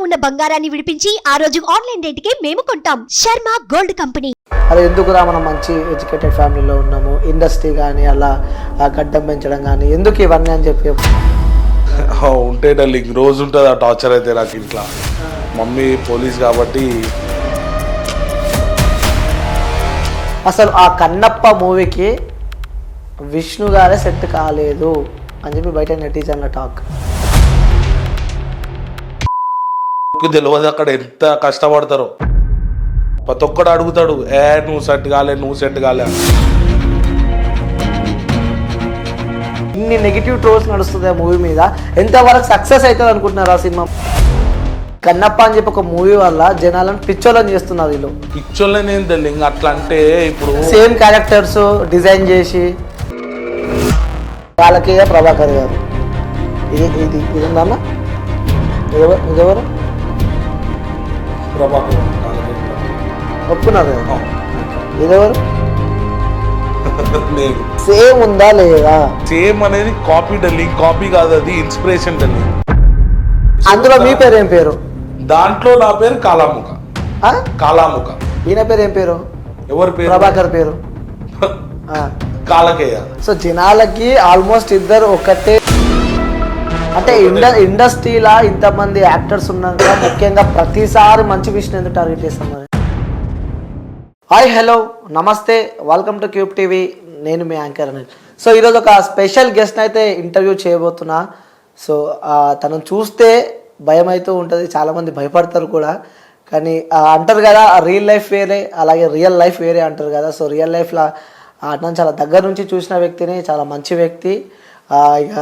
ఉన్న బంగారాన్ని విడిపించి ఆ రోజు ఆన్లైన్ రేటుకే మేము కొంటాం. Sharma gold company. అదే ఎందుకురా మనం మంచి ఎడ్యుకేటెడ్ ఫ్యామిలీలో ఉన్నాము, ఇండస్ట్రీ కానీ అలా గడ్డం పెంచడం కానీ ఎందుకు ఇవన్నీ అని చెప్పి ఉంటే డార్లింగ్ రోజు ఉంటుంది ఆ టార్చర్ అయితే నాకు ఇంట్లో. మమ్మీ పోలీస్ కాబట్టి. అసలు ఆ కన్నప్ప మూవీకి విష్ణు గారే సెట్ కాలేదు అని చెప్పి బయట నెటిజన్ల టాక్. తెలియదు అక్కడ ఎంత కష్టపడతారో. ప్రతి ఒక్కడు అడుగుతాడు, నువ్వు సెట్ కాలే, నువ్వు సెట్ కాలే. ఇన్ని నెగిటివ్ ట్రోల్స్ నడుస్తుంది ఆ మూవీ మీద, ఎంతవరకు సక్సెస్ అవుతుంది అనుకుంటున్నారు ఆ సినిమా? కన్నప్ప అని చెప్పి ఒక మూవీ వల్ల జనాలను పిచ్చోళ్ళని చేస్తున్నారు వీళ్ళు. పిచ్చోళ్ళని ఏం తెలియదు అట్లా అంటే. ఇప్పుడు సేమ్ క్యారెక్టర్స్ డిజైన్ చేసి వాళ్ళకే ప్రభాకర్ గారు ఇది ఉందన్న ఇదెవరు ఒప్పుకున్నారు కదా, ఇదెవరు సేమ్ ఉందా లేదా? సేమ్ అనేది కాపీ డార్లింగ్, కాపీ కాదు, అది ఇన్స్పిరేషన్ డార్లింగ్. అందులో మీ పేరు ఏం పేరు? దాంట్లో నా పేరు కాలాముఖ. కాలాముఖ. ఈయన పేరు ఏం పేరు? ఎవరి పేరు? ప్రభాకర్ పేరు కాలకేయ. సో జనాలకి ఆల్మోస్ట్ ఇద్దరు ఒకటే. అంటే ఇండస్ట్రీలా ఇంతమంది యాక్టర్స్ ఉన్నాక ముఖ్యంగా ప్రతిసారి మంచి విషయం ఎందుకు టార్గెట్ చేస్తాం? హాయ్, హలో, నమస్తే, వెల్కమ్ టు క్యూబ్ టీవీ. నేను మీ యాంకర్ అని. సో ఈరోజు ఒక స్పెషల్ గెస్ట్ అయితే ఇంటర్వ్యూ చేయబోతున్నా. సో తనను చూస్తే భయం అవుతూ ఉంటుంది, చాలామంది భయపడతారు కూడా. కానీ అంటారు కదా, రియల్ లైఫ్ వేరే అలాగే రియల్ లైఫ్ వేరే అంటారు కదా. సో రియల్ లైఫ్లో నన్ను చాలా దగ్గర నుంచి చూసిన వ్యక్తిని, చాలా మంచి వ్యక్తి. ఇక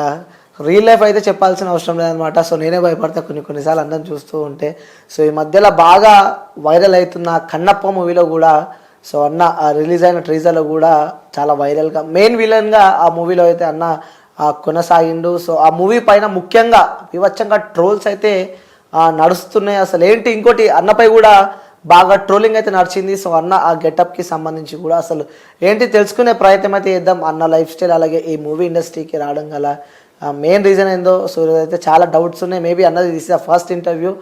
రియల్ లైఫ్ అయితే చెప్పాల్సిన అవసరం లేదనమాట. సో నేనే భయపడతా కొన్నిసార్లు అందరం చూస్తూ ఉంటే. సో ఈ మధ్యలో బాగా వైరల్ అవుతున్న కన్నప్ప మూవీలో కూడా, సో అన్న రిలీజ్ అయిన ట్రీజర్లో కూడా చాలా వైరల్గా మెయిన్ విలన్గా ఆ మూవీలో అయితే అన్న కొనసాగిండు. సో ఆ మూవీ పైన ముఖ్యంగా వివచ్చంగా ట్రోల్స్ అయితే నడుస్తున్నాయి. అసలు ఏంటి, ఇంకోటి అన్నపై కూడా బాగా ట్రోలింగ్ అయితే నడిచింది. సో అన్న ఆ గెటప్కి సంబంధించి కూడా అసలు ఏంటి తెలుసుకునే ప్రయత్నం అయితే చేద్దాం. అన్న లైఫ్ స్టైల్ అలాగే ఈ మూవీ ఇండస్ట్రీకి రావడం గల మెయిన్ రీజన్ ఏందో. సో అయితే చాలా డౌట్స్ ఉన్నాయి. మేబీ అన్నది this is the first interview.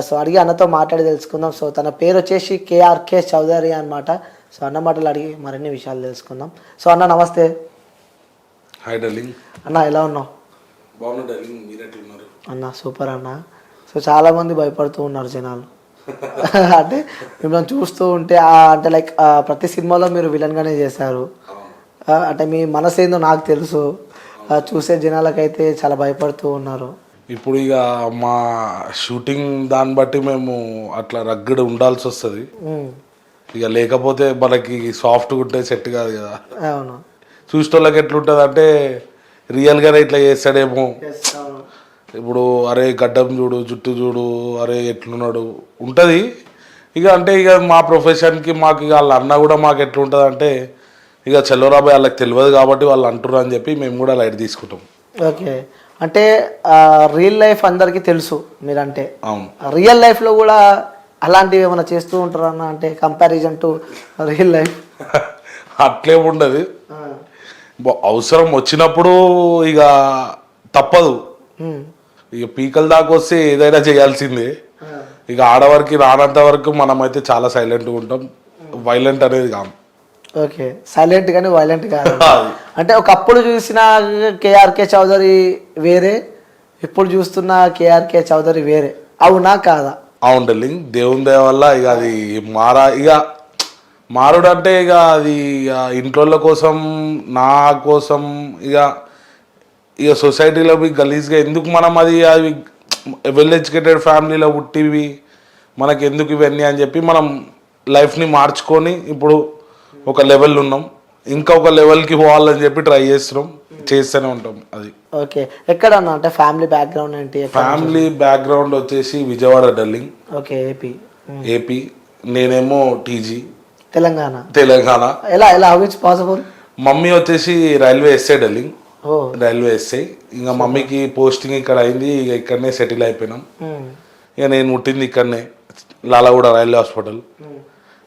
So అడిగి అన్నతో మాట్లాడి తెలుసుకుందాం. సో తన పేరు వచ్చేసి కేఆర్కే చౌదరి అనమాట. సో అన్న మాటలు అడిగి మరిన్ని విషయాలు తెలుసుకుందాం. సో అన్న నమస్తే. Hi darling. అన్న ఎలా ఉన్నావు? బాగున్నా డార్లింగ్, మీరు ఎట్లా ఉన్నారు? అన్న సూపర్ అన్న. సో చాలామంది భయపడుతూ ఉన్నారు జనాలు. అంటే మిమ్మల్ని చూస్తూ ఉంటే అంటే లైక్ ప్రతి సినిమాలో మీరు విలన్గానే చేశారు. అంటే మీ మనసు ఏందో నాకు తెలుసు. చూసే జనాలకైతే చాలా భయపడుతూ ఉన్నారు. ఇప్పుడు ఇక మా షూటింగ్ దాన్ని బట్టి మేము అట్లా రగ్గడ ఉండాల్సి వస్తుంది. ఇక లేకపోతే మనకి సాఫ్ట్గా ఉంటే సెట్ కాదు కదా. అవును. చూసేటోళ్ళకి ఎట్లుంటుంది అంటే రియల్గానే ఇట్లా చేస్తాడేమో. ఇప్పుడు అరే గడ్డం చూడు, జుట్టు చూడు, అరే ఎట్లున్నాడు ఉంటుంది. ఇక అంటే ఇక మా ప్రొఫెషన్కి మాకు ఇక వాళ్ళ అన్న కూడా మాకు ఎట్లుంటుంది అంటే ఇక చెల్లరాబాయ్ వాళ్ళకి తెలియదు కాబట్టి వాళ్ళు అంటున్నారు అని చెప్పి మేము కూడా లైట్ తీసుకుంటాం. ఓకే. అంటే రియల్ లైఫ్ అందరికీ తెలుసు మీరంటే. అవును. రియల్ లైఫ్లో కూడా అలాంటివి ఏమైనా చేస్తూ ఉంటారా అన్న? అంటే కంపారిజన్ టు రియల్ లైఫ్ అట్లేముండదు. అవసరం వచ్చినప్పుడు ఇక తప్పదు. ఇక పీకల దాకా వస్తే ఏదైనా చేయాల్సిందే. ఇక ఆడవారికి రానంత వరకు మనమైతే చాలా సైలెంట్గా ఉంటాం. వైలెంట్ అనేది కాదు. ఓకే. సైలెంట్ కానీ వైలెంట్ కాదు. అంటే ఒకప్పుడు చూసిన కేఆర్కే చౌదరి వేరే, ఇప్పుడు చూస్తున్న కేఆర్కే చౌదరి వేరే, అవునా కాదా? అవును డార్లింగ్, దేవుని దయ వల్ల ఇక అది ఇక మారుడు అంటే ఇక అది ఇంట్లో కోసం, నా కోసం, ఇక సొసైటీలో గలీజ్గా ఎందుకు మనం అది వెల్ ఎడ్యుకేటెడ్ ఫ్యామిలీలో పుట్టివి మనకి ఎందుకు ఇవన్నీ అని చెప్పి మనం లైఫ్ని మార్చుకొని ఇప్పుడు ఒక లెవెల్ ఉన్నాం. ఇంకా ఒక లెవెల్కి పోవాలని చెప్పి ట్రై చేస్తూనే ఉంటాం. అది ఓకే. ఎక్కడన్నా అంటే ఫ్యామిలీ బ్యాక్గ్రౌండ్ ఏంటి? ఫ్యామిలీ బ్యాక్గ్రౌండ్ వచ్చేసి విజయవాడ డార్లింగ్. ఓకే. ఏపీ. నేనేమో టీజీ తెలంగాణ. ఎలా హౌ ఇట్స్ పాసిబుల్? మమ్మీ వచ్చేసి railway SI darling. Railway SI. ఇంకా మమ్మీకి పోస్టింగ్ ఇక్కడ అయింది. ఇక ఇక్కడనే సెటిల్ అయిపోయినాం. ఇక నేను పుట్టింది ఇక్కడనే లాలగూడ రైల్వే హాస్పిటల్.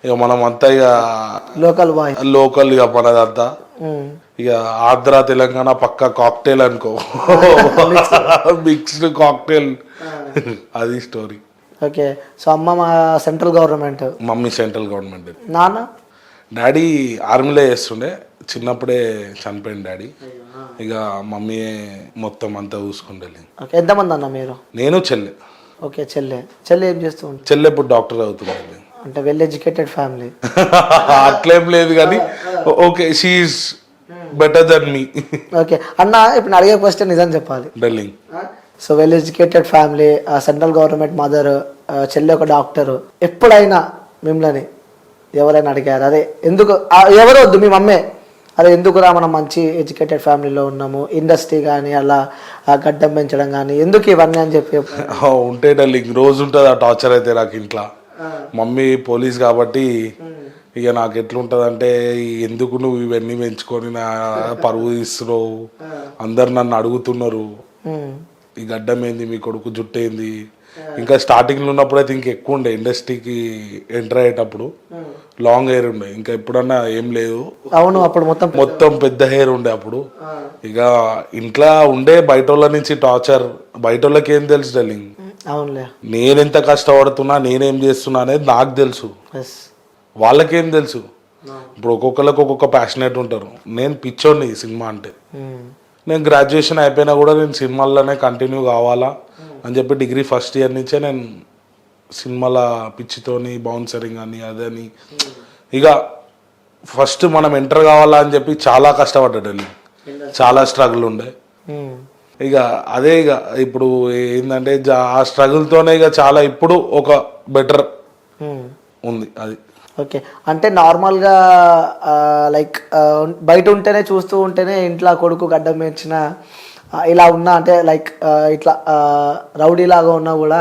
ఇక మనం అంతా ఇక లోకల్ ఇక మనదంతా ఇక ఆంధ్ర తెలంగాణ పక్క కాక్టైల్ అనుకో. Mixed cocktail. అది స్టోరీ. ఓకే. సో అమ్మ మా central government, mummy central government. నాన్న డాడీ ఆర్మీలో చేస్తుండే, చిన్నప్పుడే చనిపోయింది డాడీ. ఇక మమ్మీ మొత్తం అంతా చూసుకుంటే. ఓకే. ఎంతమంది అన్న మీరు? నేను చెల్లె. ఓకే. చెల్లె ఏం చేస్తూ ఉంటుంది? చెల్లె ఇప్పుడు డాక్టర్ అవుతుంది. అంటే వెల్ ఎడ్యుకేటెడ్ ఫ్యామిలీ. అట్లేం లేదు కానీ ఓకే, షీఈస్ బెటర్ దెన్ మీ. ఓకే అన్న, ఇప్పుడు నేను అడిగే క్వశ్చన్ నిజం చెప్పాలి. Darling. So well educated family, central government mother, చెల్లి ఒక డాక్టర్. ఎప్పుడైనా మిమ్మల్ని ఎవరైనా అడిగారు అదే ఎందుకు, ఎవరు వద్దు మీ మమ్మే, అదే ఎందుకురా మనం మంచి ఎడ్యుకేటెడ్ ఫ్యామిలీలో ఉన్నాము, ఇండస్ట్రీ కానీ అలా గడ్డం పెంచడం కానీ ఎందుకు ఇవన్నీ అని చెప్పి? ఉంటే డార్లింగ్, రోజు ఉంటుంది ఆ టార్చర్ అయితే నాకు ఇంట్లో. మమ్మీ పోలీస్ కాబట్టి ఇక నాకు ఎట్లుంటుంది అంటే, ఎందుకు నువ్వు ఇవన్నీ పెంచుకొని నా పరువు తీస్తున్నావు, అందరు నన్ను అడుగుతున్నారు ఈ గడ్డం ఏంది, మీ కొడుకు జుట్టు ఏంది. ఇంకా స్టార్టింగ్లో ఉన్నప్పుడు అయితే ఇంకా ఎక్కువ ఉండే, ఇండస్ట్రీకి ఎంటర్ అయ్యేటప్పుడు లాంగ్ హెయిర్ ఉండే, ఇంకా ఎప్పుడన్నా ఏం లేదు. అవును, అప్పుడు మొత్తం పెద్ద హెయిర్ ఉండే అప్పుడు. ఇక ఇంట్లో ఉండే బయట వాళ్ళ నుంచి టార్చర్, బయట వాళ్ళకి ఏం తెలుసు డార్లింగ్. అవునులే. నేనెంత కష్టపడుతున్నా, నేనేం చేస్తున్నా అనేది నాకు తెలుసు, వాళ్ళకేం తెలుసు. ఇప్పుడు ఒక్కొక్కరికి ఒక్కొక్క ప్యాషనేట్ ఉంటారు. నేను పిచ్చోడిని సినిమా అంటే. నేను గ్రాడ్యుయేషన్ అయిపోయినా కూడా నేను సినిమాల్లోనే కంటిన్యూ కావాలా అని చెప్పి డిగ్రీ ఫస్ట్ ఇయర్ నుంచే నేను సినిమాల పిచ్చితోని బౌన్సరింగ్ అని అదని ఇక ఫస్ట్ మనం ఎంటర్ కావాలా అని చెప్పి చాలా కష్టపడ్డాడు, చాలా స్ట్రగుల్ ఉండే. ఇక అదే ఇక ఇప్పుడు ఏంటంటే ఆ స్ట్రగుల్తోనే ఇక చాలా ఇప్పుడు ఒక బెటర్ ఉంది అది. ఓకే. అంటే నార్మల్గా లైక్ బయట ఉంటేనే చూస్తూ ఉంటేనే ఇంట్లో కొడుకు గడ్డం పెంచిన ఇలా ఉన్నా అంటే లైక్ ఇట్లా రౌడీ లాగా ఉన్నా కూడా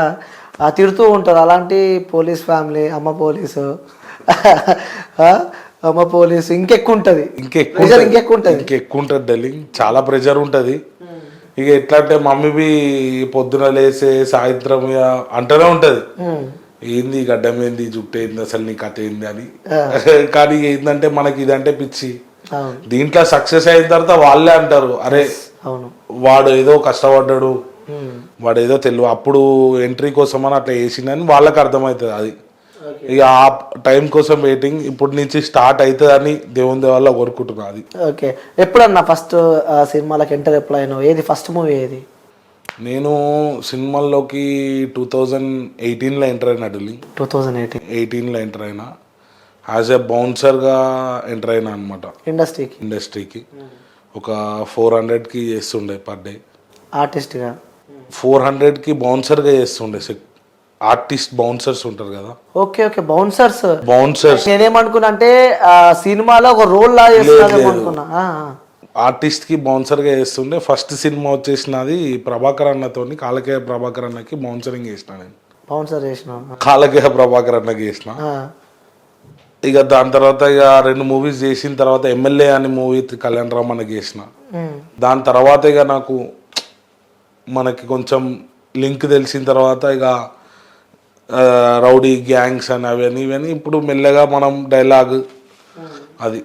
తిడుతూ ఉంటారు. అలాంటి పోలీస్ ఫ్యామిలీ, అమ్మ పోలీసు ఇంకెక్కువ ఉంటుంది, ఇంకెక్కువ ఉంటుంది డార్లింగ్. చాలా ప్రెషర్ ఉంటుంది. ఇక ఎట్లా అంటే మమ్మీ పొద్దున లేసే సాయంత్రం అంటూనే ఉంటది, ఏంది గడ్డం ఏంది, జుట్టు ఏంది, అసలు నీ కథ ఏంది అని. కానీ ఏంటంటే మనకి ఇదంటే పిచ్చి. దీంట్లో సక్సెస్ అయిన తర్వాత వాళ్ళే అంటారు, అరే వాడు ఏదో కష్టపడ్డాడు, వాడు ఏదో తెలియదు, అప్పుడు ఎంట్రీ కోసం అని అట్లా వేసిందని వాళ్ళకి అర్థమవుతుంది. అది ఇక ఆ టైం కోసం వెయిటింగ్, ఇప్పటి నుంచి స్టార్ట్ అవుతుంది అని దేవుని దేవాల కోరుకుంటున్నా. అది ఓకే. ఎప్పుడన్నా ఫస్ట్ సినిమాలకు ఎంటర్ ఎప్పుడైనా, ఏది ఫస్ట్ మూవీ ఏది? నేను సినిమాల్లోకి 2018లో ఎంటర్ అయినా డార్లింగ్. 2018లో ఎంటర్ అయినా, యాజ్ ఎ బౌన్సర్గా ఎంటర్ అయినా అనమాట ఇండస్ట్రీకి. ఒక 400కి చేస్తుండే పర్ డే ఆర్టిస్ట్గా. 400కి బౌన్సర్గా చేస్తుండే. ఆర్టిస్ట్ బౌన్సర్స్ ఉంటారు కదా. ఓకే. బౌన్సర్స్. నేనేమనుకున్నా అంటే సినిమాలో ఒక రోల్ లా చేస్తున్నా. ఆర్టిస్ట్ కి బౌన్సర్ గా చేస్తుండే. ఫస్ట్ సినిమా వచ్చేసినది ప్రభాకర్ అన్నతో, కాలకేయ ప్రభాకర్ అన్నకి బౌన్సరింగ్ చేసిన నేను. కాలకేయ ప్రభాకర్ అన్నకి చేసిన. ఇక దాని తర్వాత ఇక 2 మూవీస్ చేసిన తర్వాత ఎమ్మెల్యే అని మూవీ కళ్యాణ్ రామ్ అన్నకి చేసిన. దాని తర్వాత ఇక నాకు మనకి కొంచెం లింక్ తెలిసిన తర్వాత ఇక రౌడీ గ్యాంగ్స్ అని అవన్నీ ఇవన్నీ ఇప్పుడు మెల్లగా మనం డైలాగ్ అది.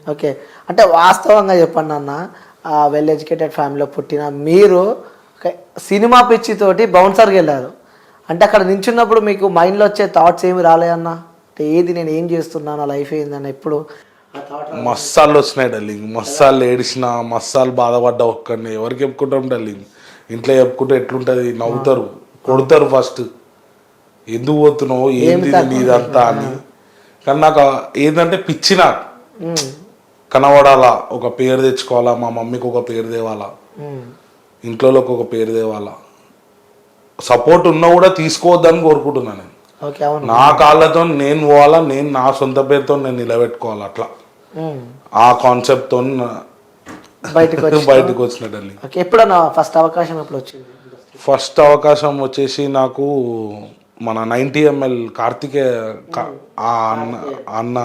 ఓకే. అంటే వాస్తవంగా చెప్పండి అన్న, వెల్ ఎడ్యుకేటెడ్ ఫ్యామిలీలో పుట్టిన మీరు సినిమా పిచ్చితోటి బౌన్సర్కి వెళ్ళారు అంటే అక్కడ నించున్నప్పుడు మీకు మైండ్లో వచ్చే థాట్స్ ఏమి రాలేదన్నా? అంటే ఏది నేను ఏం చేస్తున్నాను, నా లైఫ్ ఏందన్న ఎప్పుడు మస్సాలు వచ్చినాయి డార్లింగ్. మస్సాలు ఏడిచిన, మస్సాలు బాధపడ్డా ఒక్కడిని ఎవరికి చెప్పుకుంటాం డార్లింగ్. ఇంట్లో చెప్పుకుంటే ఎట్లుంటుంది, నవ్వుతారు, కొడతారు ఫస్ట్, ఎందుకు పోతున్నావు, ఏంది నీదంతా అని. కానీ నాకు ఏంటంటే పిచ్చి, నాకు కనబడాలా, ఒక పేరు తెచ్చుకోవాలా, మా మమ్మీకి ఒక పేరు తేవాలా, ఇంట్లోకి ఒక పేరు తేవాలా, సపోర్ట్ ఉన్నా కూడా తీసుకోవద్దని కోరుకుంటున్నాను నేను. నా కాళ్ళతో నేను పోవాలా, నేను నా సొంత పేరుతో నేను నిలబెట్టుకోవాలి, అట్లా ఆ కాన్సెప్ట్ తో బయటకు వచ్చినట్టు. ఎప్పుడన్నా ఫస్ట్ అవకాశం ఎప్పుడు వచ్చింది? ఫస్ట్ అవకాశం వచ్చేసి నాకు మన 90ml కార్తికేయ అన్న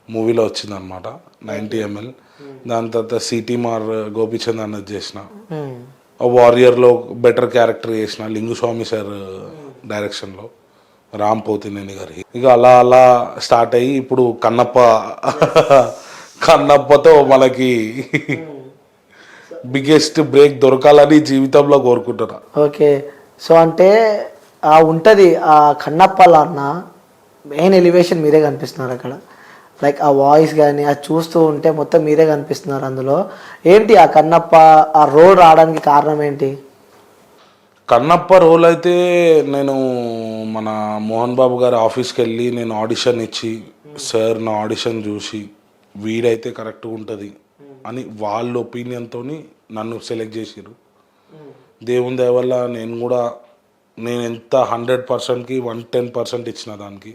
మూవీలో వచ్చింది అనమాట, 90ml. దాని తర్వాత సిటీ మార్ గోపిచంద్ అన్నది చేసిన. వారియర్లో బెటర్ క్యారెక్టర్ చేసిన, లింగుస్వామి సార్ డైరెక్షన్లో, రామ్ పోతినేని గారి. ఇక అలా అలా స్టార్ట్ అయ్యి ఇప్పుడు కన్నప్పతో మనకి బిగ్గెస్ట్ బ్రేక్ దొరకాలని జీవితంలో కోరుకుంటున్నా. ఓకే. సో అంటే ఉంటుంది ఆ కన్నప్పల అన్న మెయిన్ ఎలివేషన్ మీరే కనిపిస్తున్నారు అక్కడ. లైక్ ఆ వాయిస్ కానీ అది చూస్తూ ఉంటే మొత్తం మీరే కనిపిస్తున్నారు అందులో. ఏంటి ఆ కన్నప్ప ఆ రోల్ రావడానికి కారణం ఏంటి? కన్నప్ప రోల్ అయితే నేను మన మోహన్ బాబు గారి ఆఫీస్కి వెళ్ళి నేను ఆడిషన్ ఇచ్చి సార్ నా ఆడిషన్ చూసి వీడైతే కరెక్ట్గా ఉంటుంది అని వాళ్ళ ఒపీనియన్తో నన్ను సెలెక్ట్ చేసిరు. దేవుని దయ వల్ల నేను ఎంత 100%కి 110% ఇచ్చిన దానికి.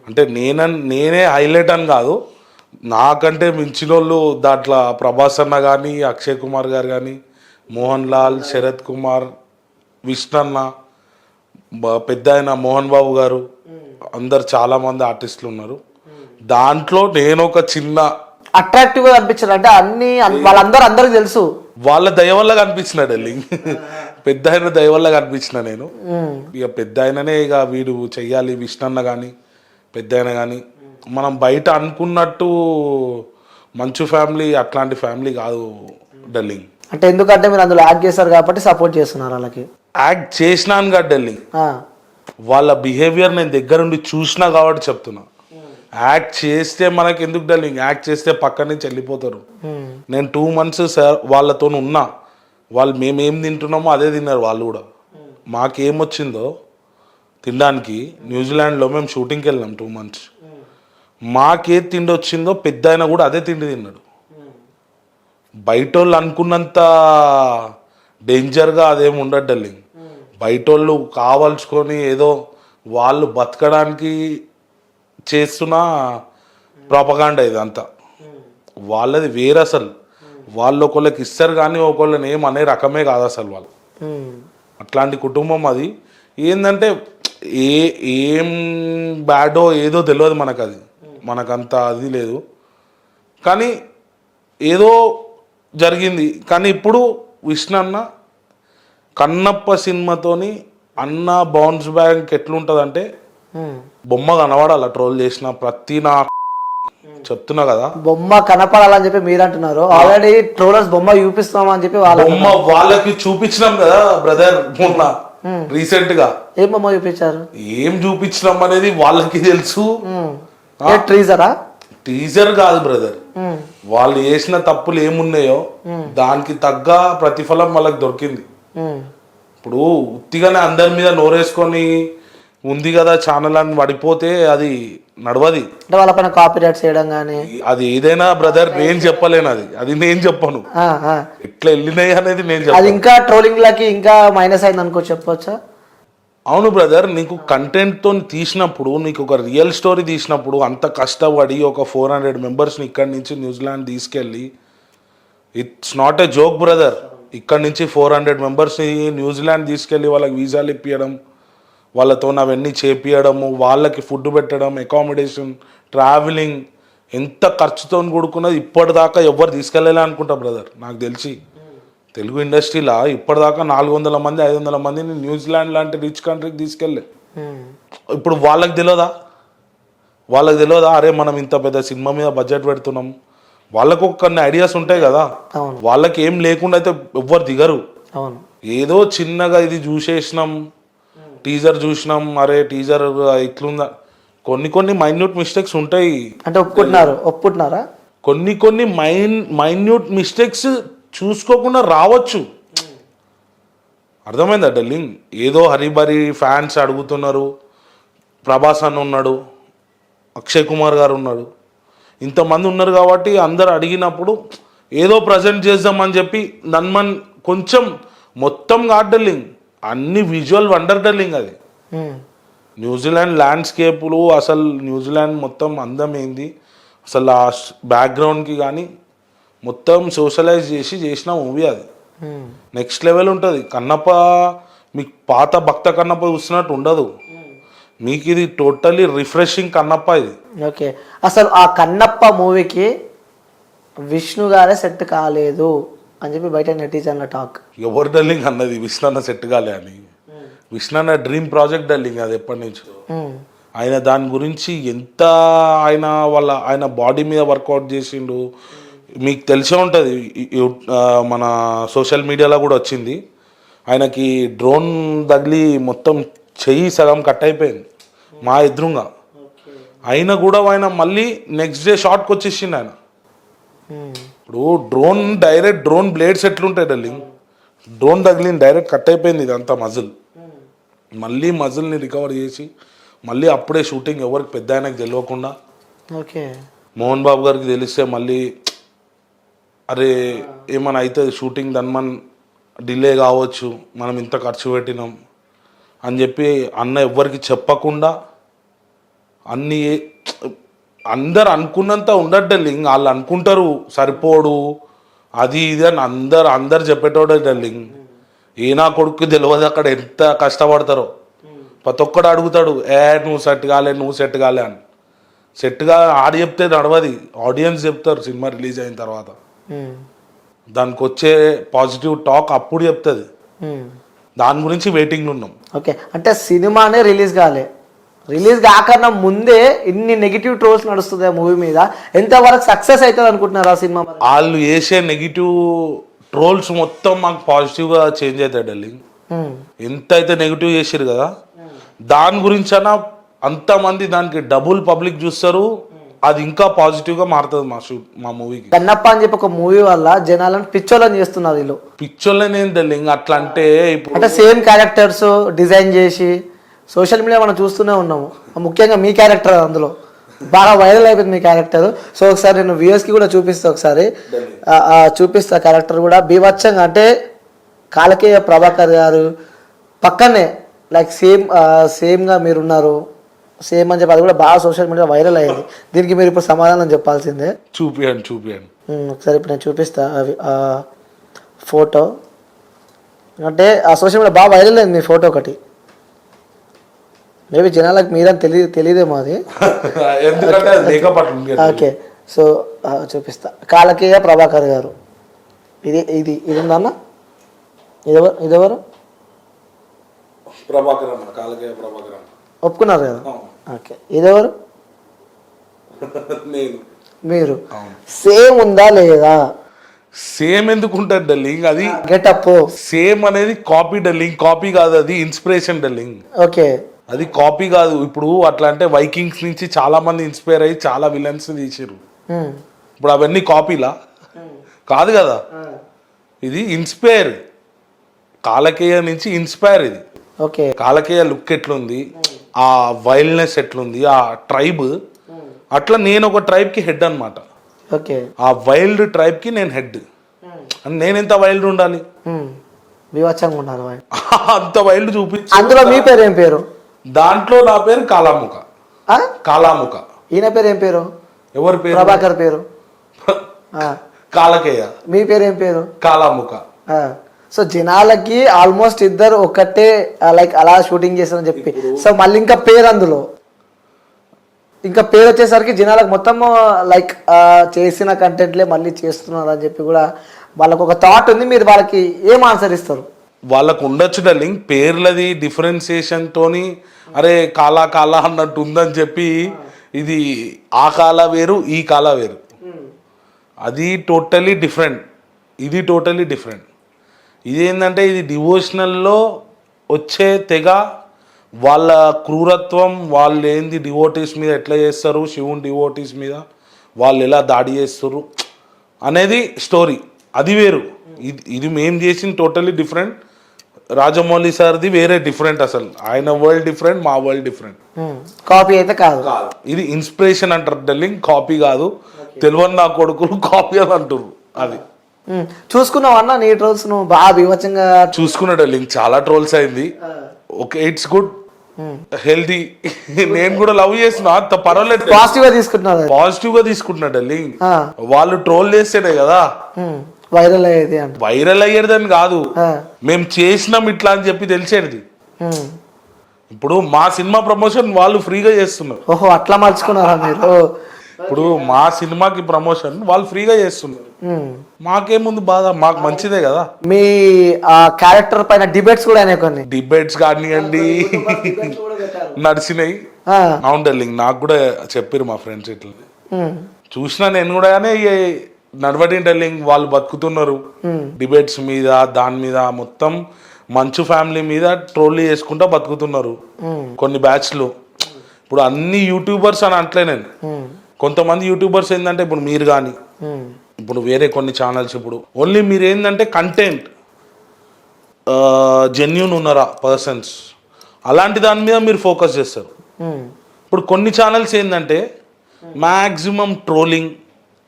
అంటే నేనే హైలైట్ అని కాదు, నాకంటే మించిన వాళ్ళు దాంట్లో ప్రభాస్ అన్న కానీ, అక్షయ్ కుమార్ గారు కానీ, మోహన్ లాల్, శరత్ కుమార్, విష్ణన్న, పెద్ద ఆయన మోహన్ బాబు గారు, అందరు చాలామంది ఆర్టిస్టులు ఉన్నారు. దాంట్లో నేను ఒక చిన్న అట్రాక్టివ్ గా అనిపించారు. అంటే వాళ్ళందరూ అందరికి తెలుసు, వాళ్ళ దయ వల్ల కనిపించిన డార్లింగ్. పెద్ద ఆయన దయ వల్ల కనిపించిన నేను. ఇక పెద్ద ఆయననే ఇక వీడు చెయ్యాలి, విష్ణన్న కానీ పెద్ద ఆయన కానీ. మనం బయట అనుకున్నట్టు మంచు ఫ్యామిలీ అట్లాంటి ఫ్యామిలీ కాదు డార్లింగ్. అంటే ఎందుకంటే మీరు అందులో యాక్ట్ చేశారు కాబట్టి సపోర్ట్ చేస్తున్నారు వాళ్ళకి. యాక్ట్ చేసినాను కదా డార్లింగ్, వాళ్ళ బిహేవియర్ నేను దగ్గరుండి చూసినా కాబట్టి చెప్తున్నా. యాక్ట్ చేస్తే మనకి ఎందుకు డార్లింగ్, యాక్ట్ చేస్తే పక్క నుంచి వెళ్ళిపోతారు. నేను 2 months సార్ వాళ్ళతో ఉన్నా, వాళ్ళు మేమేం తింటున్నామో అదే తిన్నారు వాళ్ళు కూడా. మాకేమొచ్చిందో తినడానికి న్యూజిలాండ్లో మేము షూటింగ్కి వెళ్ళినాం 2 months. మాకేది తిండి వచ్చిందో పెద్ద ఆయన కూడా అదే తిండి తిన్నాడు. బయట వాళ్ళు అనుకున్నంత డేంజర్గా అదేమి ఉండదు డార్లింగ్. బయట వాళ్ళు కావాల్చుకొని ఏదో వాళ్ళు బతకడానికి చేస్తున్న ప్రాపగాండా ఇదంతా. వాళ్ళది వేరే అసలు. వాళ్ళు ఒకళ్ళకి ఇస్తారు కానీ ఒకళ్ళని ఏమనే రకమే కాదు అసలు వాళ్ళు. అట్లాంటి కుటుంబం అది. ఏంటంటే ఏం బ్యాడో ఏదో తెలియదు మనకు, అది మనకంత అది లేదు. కానీ ఏదో జరిగింది. కానీ ఇప్పుడు విష్ణన్న కన్నప్ప సినిమాతోని అన్న బౌన్స్ బ్యాక్ ఎట్లుంటుందంటే బొమ్మ కనబడాల. ట్రోల్ చేసిన ప్రతి నా చెప్తున్నా కదా, బొమ్మ కనపడాలని చెప్పి మీరు అంటున్నారు. ఆల్రెడీ ట్రోలర్స్ బొమ్మ చూపిస్తామని చెప్పి బొమ్మ వాళ్ళకి చూపించినాం కదా బ్రదర్. మొన్న రీసెంట్ గా ఏం బొమ్మ చూపించారు, ఏం చూపించినాం అనేది వాళ్ళకి తెలుసు. టీజరా? టీజర్ కాదు బ్రదర్, వాళ్ళు చేసిన తప్పులు ఏమున్నాయో దానికి తగ్గ ప్రతిఫలం వాళ్ళకి దొరికింది. ఇప్పుడు ఉత్తిగానే అందరి మీద నోరేసుకొని ఉంది కదా ఛానల్ అని పడిపోతే అది నడవది. అంటే వాళ్ళపైన కాపీ రైట్స్ చేయడం కానీ అది ఏదైనా బ్రదర్ నేను చెప్పలేను, అది నేను చెప్పను. ఎట్లా వెళ్ళినాయి అనేది నేను చెప్పను. అది ఇంకా ట్రోలింగ్ లకి ఇంకా మైనస్ అయింది అనుకో, చెప్పొచ్చా? అవును బ్రదర్, నీకు కంటెంట్తో తీసినప్పుడు, నీకు ఒక రియల్ స్టోరీ తీసినప్పుడు అంత కష్టపడి ఒక 400 మెంబర్స్ని ఇక్కడి నుంచి న్యూజిలాండ్ తీసుకెళ్ళి, it's not a joke brother. ఇక్కడి నుంచి 400 మెంబర్స్ని న్యూజిలాండ్ తీసుకెళ్ళి వాళ్ళకి వీసాలు ఇప్పించడం, వాళ్ళతో అవన్నీ చేపియడము, వాళ్ళకి ఫుడ్ పెట్టడం, అకామిడేషన్, ట్రావెలింగ్, ఎంత ఖర్చుతో కూడుకున్నది ఇప్పటిదాకా ఎవరు తీసుకెళ్ళలే అనుకుంటా బ్రదర్. నాకు తెలిసి తెలుగు ఇండస్ట్రీలో ఇప్పటిదాకా 400 మంది 500 మందిని న్యూజిలాండ్ లాంటి రిచ్ కంట్రీకి తీసుకెళ్ళే. ఇప్పుడు వాళ్ళకి తెలియదా అరే మనం ఇంత పెద్ద సినిమా మీద బడ్జెట్ పెడుతున్నాం. వాళ్ళకు కొన్ని ఐడియాస్ ఉంటాయి కదా, వాళ్ళకి ఏం లేకుండా అయితే ఎవ్వరు దిగరు. ఏదో చిన్నగా ఇది చూసేసినాం, టీజర్ చూసినాం, అరే టీజర్ ఇట్లుందా, కొన్ని మైన్యూట్ మిస్టేక్స్ ఉంటాయి. అంటే ఒప్పుకుంటున్నారా? కొన్ని మైన్యూట్ మిస్టేక్స్ చూసుకోకుండా రావచ్చు. అర్థమైందా డార్లింగ్? ఏదో హరిబరి ఫ్యాన్స్ అడుగుతున్నారు, ప్రభాస్ అన్న ఉన్నాడు, అక్షయ్ కుమార్ గారు ఉన్నాడు, ఇంతమంది ఉన్నారు కాబట్టి అందరు అడిగినప్పుడు ఏదో ప్రజెంట్ చేద్దామని చెప్పి నన్మన్ కొంచెం మొత్తం కాదు డార్లింగ్, అన్ని విజువల్ వండర్ డార్లింగ్. అది న్యూజిలాండ్ ల్యాండ్స్కేపులు, అసలు న్యూజిలాండ్ మొత్తం అందం ఏంది, అసలు ఆ బ్యాక్గ్రౌండ్కి కానీ మొత్తం సోషలైజ్ చేసిన మూవీ అది. నెక్స్ట్ లెవెల్ ఉంటుంది. కన్నప్ప మీకు పాత భక్త కన్నప్ప చూస్తున్నట్టు ఉండదు, మీకు ఇది టోటలీ రిఫ్రెషింగ్ కన్నప్ప ఇది. ఓకే, అసలు ఆ కన్నప్ప మూవీకి విష్ణు గారే సెట్ కాలేదు అని చెప్పి బయట నెటిజన్ల టాక్. ఎవరు డార్లింగ్ అన్నది విష్ణు అన్న సెట్ కాలే అని? విష్ణు అన్న డ్రీమ్ ప్రాజెక్ట్ డార్లింగ్, అది ఎప్పటి నుంచో. ఆయన దాని గురించి ఎంత ఆయన బాడీ మీద వర్కౌట్ చేసిండు మీకు తెలిసే ఉంటుంది. మన సోషల్ మీడియాలో కూడా వచ్చింది. ఆయనకి డ్రోన్ తగిలి మొత్తం చెయ్యి సగం కట్ అయిపోయింది మా ఎదురుగా. అయినా కూడా ఆయన మళ్ళీ నెక్స్ట్ డే షార్ట్కి వచ్చేసిండు ఆయన. ఇప్పుడు డ్రోన్ బ్లేడ్స్ ఎట్లుంటాయి డార్లింగ్, డ్రోన్ తగిలింది డైరెక్ట్ కట్ అయిపోయింది ఇదంతా మజిల్. మళ్ళీ మజిల్ని రికవర్ చేసి మళ్ళీ అప్పుడే షూటింగ్ ఎవరికి పెద్ద ఆయనకు తెలియకుండా మోహన్ బాబు గారికి తెలిస్తే మళ్ళీ అరే ఏమైనా అవుతుంది షూటింగ్ దన్మన్ డిలే కావచ్చు, మనం ఇంత ఖర్చు పెట్టినాం అని చెప్పి అన్న ఎవ్వరికి చెప్పకుండా అన్నీ అందరు అనుకున్నంత ఉండదు డార్లింగ్. వాళ్ళు అనుకుంటారు సరిపోడు అది ఇది అని అందరు చెప్పేటోడే డార్లింగ్. నా కొడుకు తెలియదు అక్కడ ఎంత కష్టపడతారో. ప్రతి ఒక్కడు అడుగుతాడు నువ్వు సెట్ కాలే అని. సెట్గా ఆడి చెప్తే నడవది, ఆడియన్స్ చెప్తారు సినిమా రిలీజ్ అయిన తర్వాత. దానికి వచ్చే పాజిటివ్ టాక్ అప్పుడు చెప్తుంది. దాని గురించి వెయిటింగ్లో ఉన్నాం. ఓకే, అంటే సినిమానే రిలీజ్ కాకన్నా ముందే ఇన్ని నెగిటివ్ ట్రోల్స్ నడుస్తుంది ఆ మూవీ మీద. ఎంతవరకు సక్సెస్ అవుతుంది అనుకుంటున్నారు ఆ సినిమా? వాళ్ళు వేసే నెగిటివ్ ట్రోల్స్ మొత్తం మాకు పాజిటివ్గా చేంజ్ అవుతాయి డార్లింగ్. ఎంత అయితే నెగిటివ్ చేసారు కదా దాని గురించి అన్నా అంతమంది దానికి డబుల్ పబ్లిక్ చూస్తారు. అది ఇంకా పాజిటివ్గా మారుతుంది మా మూవీకి. కన్నప్ప అని చెప్పి ఒక మూవీ వల్ల జనాలను పిచ్చోళ్ళని చేస్తున్నారు వీళ్ళు. పిచ్చోళ్ళనే డార్లింగ్ అట్లా అంటే ఇప్పుడు అంటే సేమ్ క్యారెక్టర్స్ డిజైన్ చేసి సోషల్ మీడియా మనం చూస్తూనే ఉన్నాము. ముఖ్యంగా మీ క్యారెక్టర్ అందులో బాగా వైరల్ అయిపోయింది మీ క్యారెక్టర్. సో ఒకసారి నేను వ్యూయర్స్కి కూడా చూపిస్తా క్యారెక్టర్ కూడా బీభత్సంగా. అంటే కాలకేయ ప్రభాకర్ గారు పక్కనే లైక్ సేమ్గా మీరున్నారు, సేమ్ అని చెప్పి అది కూడా బాగా సోషల్ మీడియా వైరల్ అయ్యింది. దీనికి మీరు ఇప్పుడు సమాధానం చెప్పాల్సిందే. చూపియండి ఒకసారి ఇప్పుడు నేను చూపిస్తా అవి ఫోటో. అంటే ఆ సోషల్ మీడియా బాగా వైరల్ అయింది మీ ఫోటో ఒకటి. మేబీ జనాలకు మీరని తెలియదేమో అది. ఓకే, సో చూపిస్తా. కాలకేయ ప్రభాకర్ గారు ఇది ఉందన్న. ఇదెవరు? ఒప్పుకున్నారు కదా. ఓకే, ఇదెవరు? మీరు సేమ్ ఉందా లేదా? సేమ్ ఎందుకు ఉంటుంది డార్లింగ్? అది గెటప్ సేమ్ అనేది కాపీ డార్లింగ్. కాపీ కాదు, అది ఇన్స్పిరేషన్ డార్లింగ్. ఓకే, అది కాపీ కాదు. ఇప్పుడు అట్లా అంటే వైకింగ్స్ నుంచి చాలా మంది ఇన్స్పైర్ అయ్యి చాలా విలన్స్ తీసారు. ఇప్పుడు అవన్నీ కాపీలా కాదు కదా, ఇది ఇన్స్పైర్. కాలకేయ నుంచి ఇన్స్పైర్ ఇది. ఓకే, కాలకేయ లుక్ ఎట్లుంది, ఆ వైల్డ్నెస్ ఎట్లుంది, ఆ ట్రైబ్ అట్లా నేను ఒక ట్రైబ్కి హెడ్ అనమాట. ఓకే, ఆ వైల్డ్ ట్రైబ్కి నేను హెడ్. నేను ఎంత వైల్డ్ ఉండాలి? అంత వైల్డ్ చూపించి. అందులో మీ పేరు ఏం పేరు? దాంట్లో నా పేరు కాలాముఖ. ఈయన పేరు ఏం పేరు? ఎవరి పేరు? ప్రభాకర్ పేరు కాలకేయ. మీ పేరు ఏం పేరు? కాలాముఖ. సో జనాలకి ఆల్మోస్ట్ ఇద్దరు ఒక్కటే లైక్ అలా షూటింగ్ చేస్తారని చెప్పి. సో మళ్ళీ ఇంకా పేరు అందులో ఇంకా పేరు వచ్చేసరికి జనాలకు మొత్తం లైక్ చేసిన కంటెంట్లే మళ్ళీ చేస్తున్నారు అని చెప్పి కూడా వాళ్ళకు ఒక థాట్ ఉంది. మీరు వాళ్ళకి ఏం ఆన్సర్ ఇస్తారు? వాళ్ళకు ఉండొచ్చు డార్లింగ్, పేర్లది డిఫరెన్సియేషన్ తోని అరే కాలా అన్నట్టు ఉందని చెప్పి ఇది ఆ కాలా వేరు ఈ కాలా వేరు. అది టోటలీ డిఫరెంట్, ఇది టోటలీ డిఫరెంట్. ఇదేంటంటే ఇది డివోషనల్లో వచ్చే తెగ, వాళ్ళ క్రూరత్వం, వాళ్ళు ఏంది డివోటీస్ మీద ఎట్లా చేస్తారు, శివుని డివోటీస్ మీద వాళ్ళు ఎలా దాడి చేస్తారు అనేది స్టోరీ. అది వేరు, ఇది మేము చేసిన టోటలీ డిఫరెంట్. రాజమౌళి సార్ది వేరే డిఫరెంట్. అసలు ఆయన వరల్డ్ డిఫరెంట్, మా వరల్డ్ డిఫరెంట్. కాపీ అయితే కాదు, ఇది ఇన్స్పిరేషన్ అంటారు డార్లింగ్, కాపీ కాదు. తెలియని నా కొడుకులు కాపీ అని అంటారు. అది చూసుకున్నావు అన్న నీ ట్రోల్స్ నువ్వు బాగా బీభత్సంగా చూసుకున్నా డార్లింగ్. చాలా ట్రోల్స్ అయింది. Okay, it's good, healthy. నేను కూడా లవ్ చేస్తున్నా, అంత పర్వాలేదు. పాజిటివ్ గా తీసుకుంటున్నా డార్లింగ్. వాళ్ళు ట్రోల్ చేస్తేనే కదా వైరల్ అయ్యేది. వైరల్ అయ్యేదని కాదు, మేము చేసినాం ఇట్లా అని చెప్పి తెలిసేది. ఇప్పుడు మా సినిమా ప్రమోషన్ వాళ్ళు ఫ్రీగా చేస్తున్నారు. ఓహో, అట్లా మర్చుకున్నారా మీరు? ఇప్పుడు మా సినిమాకి ప్రమోషన్ వాళ్ళు ఫ్రీగా చేస్తున్నారు. మాకేముంది బాధ, మాకు మంచిదే కదా. మీ క్యారెక్టర్ పైన డిబేట్స్ కూడా అయినాయి, కొన్ని డిబేట్స్ కానివ్వండి నడిచినాయి. అవును డార్లింగ్, నాకు కూడా చెప్పారు మా ఫ్రెండ్స్ ఇట్లా. చూసినా నేను కూడా నడవడి డార్లింగ్. వాళ్ళు బతుకుతున్నారు డిబేట్స్ మీద, దాని మీద మొత్తం మంచు ఫ్యామిలీ మీద ట్రోల్ చేసుకుంటా బతుకుతున్నారు కొన్ని బ్యాచ్లు. ఇప్పుడు అన్ని యూట్యూబర్స్ అని అంటలే నేను, కొంతమంది యూట్యూబర్స్ ఏంటంటే ఇప్పుడు మీరు కానీ ఇప్పుడు వేరే కొన్ని ఛానల్స్ ఇప్పుడు ఓన్లీ మీరు ఏంటంటే కంటెంట్ జెన్యూన్ ఉన్నారా పర్సన్స్ అలాంటి దాని మీద మీరు ఫోకస్ చేస్తారు. ఇప్పుడు కొన్ని ఛానల్స్ ఏంటంటే మ్యాక్సిమం ట్రోలింగ్,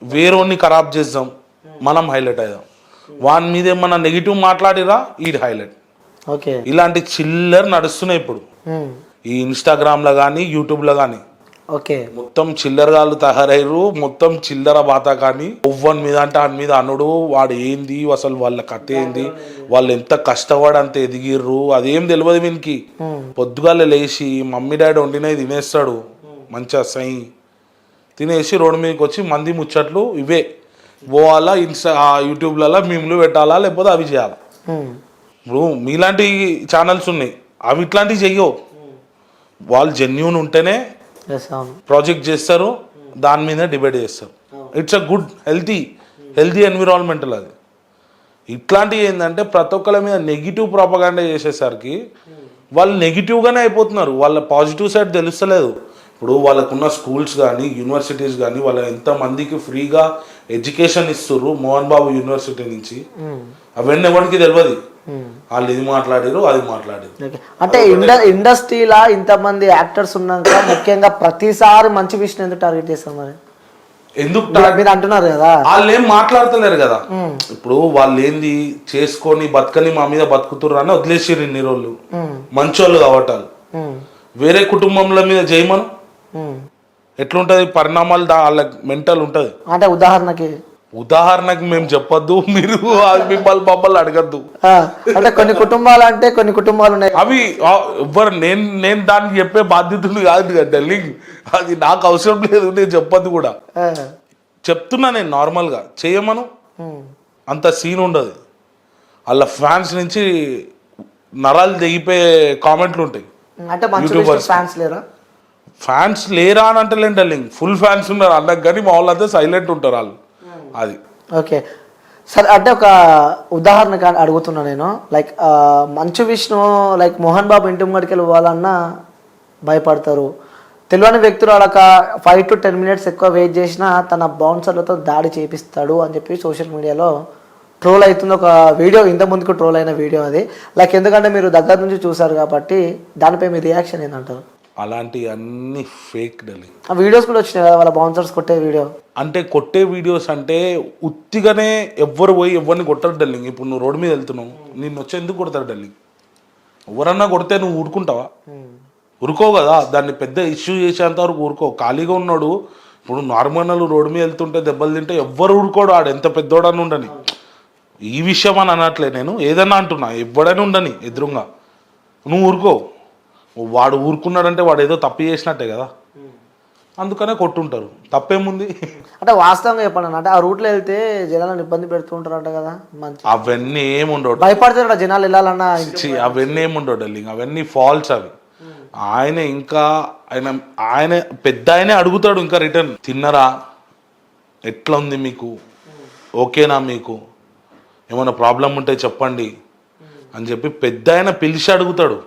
వేరేని ఖరాబ్ చేద్దాం, మనం హైలైట్ అవుదాం, వాని మీద ఏమన్నా నెగిటివ్ మాట్లాడిరా ఈడ్ హైలైట్. ఓకే, ఇలాంటి చిల్లర్ నడుస్తున్నాయి ఇప్పుడు ఈ ఇన్స్టాగ్రామ్లో కానీ యూట్యూబ్లో కానీ. ఓకే, మొత్తం చిల్లరగాళ్ళు తయారయ్యారు, మొత్తం చిల్లర బాత. కానీ ఒవ్వని మీద అంటే వాడి మీద అనుడు, వాడు ఏంది అసలు, వాళ్ళ కథ ఏంది, వాళ్ళు ఎంత కష్టపడి అంత ఎదిగిర్రు అదేం తెలియదు వీనికి. పొద్దుగాల లేచి మమ్మీ డాడీ వండినవి తినేస్తాడు మంచిగా సై తినేసి రోడ్డు మీదకి వచ్చి మంది ముచ్చట్లు ఇవే పోవాలా, యూట్యూబ్లలో మీమ్లు పెట్టాలా లేకపోతే అవి చేయాలా. ఇప్పుడు మీలాంటి ఛానల్స్ ఉన్నాయి, అవి ఇట్లాంటివి చెయ్యవు. వాళ్ళు జెన్యూన్ ఉంటేనే ప్రాజెక్ట్ చేస్తారు, దాని మీద డిబేట్ చేస్తారు. It's a good healthy environmental అది. ఇట్లాంటివి ఏంటంటే ప్రతి ఒక్కరి మీద నెగిటివ్ ప్రాపగాండా చేసేసరికి వాళ్ళు నెగిటివ్గానే అయిపోతున్నారు, వాళ్ళ పాజిటివ్ సైడ్ తెలుస్తలేదు. ఇప్పుడు వాళ్ళకున్న స్కూల్స్ కానీ యూనివర్సిటీస్ కానీ వాళ్ళ ఎంతమందికి ఫ్రీగా ఎడ్యుకేషన్ ఇస్తుర్రు మోహన్ బాబు యూనివర్సిటీ నుంచి, అవన్నీ ఎవరికి తెలియదు. వాళ్ళు ఇది మాట్లాడారు అది మాట్లాడారు. అంటే ఇండస్ట్రీలా ఇంతమంది యాక్టర్స్ ఉన్నాక ముఖ్యంగా ప్రతిసారి మంచి విషయం ఎందుకు టార్గెట్ చేస్తారు మరి? ఎందుకు మీరు అంటున్నారు కదా, వాళ్ళు ఏం మాట్లాడతలేరు కదా. ఇప్పుడు వాళ్ళు ఏంది చేసుకొని బతకని మా మీద బతుకుతుర్రు అని వదిలేసిర్రు ఇన్ని రోజులు, మంచోళ్ళు కావటాలు. వేరే కుటుంబంల మీద జయమను ఎట్లుంటది పరిణామాలు, వాళ్ళకి మెంటల్ ఉంటది. అంటే ఉదాహరణకి మేము చెప్పొద్దు, మీరు మిమ్మల్ని బొమ్మలు అడగద్దు. అంటే కొన్ని కుటుంబాలు అంటే కొన్ని కుటుంబాలు ఉన్నాయి, అవి ఎవ్వరు నేను దానికి చెప్పే బాధ్యతలు కాదు డార్లింగ్, అది నాకు అవసరం లేదు, నేను చెప్పొద్దు కూడా. చెప్తున్నా నేను నార్మల్గా చేయమను, అంత సీన్ ఉండదు. వాళ్ళ ఫ్యాన్స్ నుంచి నరాలు తెగిపోయే కామెంట్లు ఉంటాయి. అంటే ఫ్యాన్స్ లేరా అని అంటలేండి డార్లింగ్, ఫుల్ ఫ్యాన్స్ ఉన్నారు అన్నకు, కానీ మా వాళ్ళంతా సైలెంట్ ఉంటారు వాళ్ళు. అది ఓకే సరే. అంటే ఒక ఉదాహరణ అడుగుతున్నా నేను, లైక్ మంచు విష్ణు లైక్ మోహన్ బాబు ఇంటి ముంగడికి పోవాలన్నా భయపడతారు. తెలియని వ్యక్తులు అలా 5 to 10 minutes ఎక్కువ వెయిట్ చేసినా తన బౌన్సర్లతో దాడి చేపిస్తాడు అని చెప్పి సోషల్ మీడియాలో ట్రోల్ అవుతుంది. ఒక వీడియో ఇంత ముందుకు ట్రోల్ అయిన వీడియో అది. లైక్ ఎందుకంటే మీరు దగ్గర నుంచి చూసారు కాబట్టి దానిపై మీ రియాక్షన్ ఏంటంటారు? అలాంటి అన్ని ఫేక్ డార్లింగ్. ఆ వీడియోస్ కూడా వచ్చినాయి కదా, వాళ్ళ బౌన్సర్స్ కొట్టే వీడియో. అంటే కొట్టే వీడియోస్ అంటే ఉత్తిగానే ఎవ్వరు పోయి ఎవరిని కొట్టరు డార్లింగ్. ఇప్పుడు నువ్వు రోడ్డు మీద వెళ్తున్నావు, నిన్ను వచ్చి ఎందుకు కొడతారు డార్లింగ్? ఎవరన్నా కొడితే నువ్వు ఊరుకుంటావా? ఊరుకోవు కదా. దాన్ని పెద్ద ఇష్యూ చేసేంత వరకు ఊరుకో. ఖాళీగా ఉన్నాడు ఇప్పుడు నార్మల్ రోడ్డు మీద వెళ్తుంటే దెబ్బలు తింటే ఎవ్వరు ఊరుకోడు, ఆడు ఎంత పెద్దోడని ఉండని. ఈ విషయం అని అనట్లే నేను, ఏదన్నా అంటున్నా, ఎవడైనా ఉండని ఎదురుగా నువ్వు ఊరుకో. వాడు ఊరుకున్నాడంటే వాడు ఏదో తప్పు చేసినట్టే కదా, అందుకనే కొట్టుంటారు. తప్పేముంది? అంటే వాస్తవంగా చెప్పండి, అంటే ఆ రూట్లో వెళ్తే జనాలను ఇబ్బంది పెడుతూ ఉంటారంట కదా. అవన్నీ ఏముండవు, భయపడతారు జనాలు వెళ్ళాలన్నా. అవన్నీ ఏముండవు డార్లింగ్, అవన్నీ ఫాల్స్ అవి. ఆయన ఇంకా ఆయన పెద్ద ఆయనే అడుగుతాడు ఇంకా రిటర్న్, తిన్నరా, ఎట్లా ఉంది మీకు, ఓకేనా, మీకు ఏమైనా ప్రాబ్లం ఉంటే చెప్పండి అని చెప్పి పెద్ద ఆయన పిలిచి అడుగుతాడు.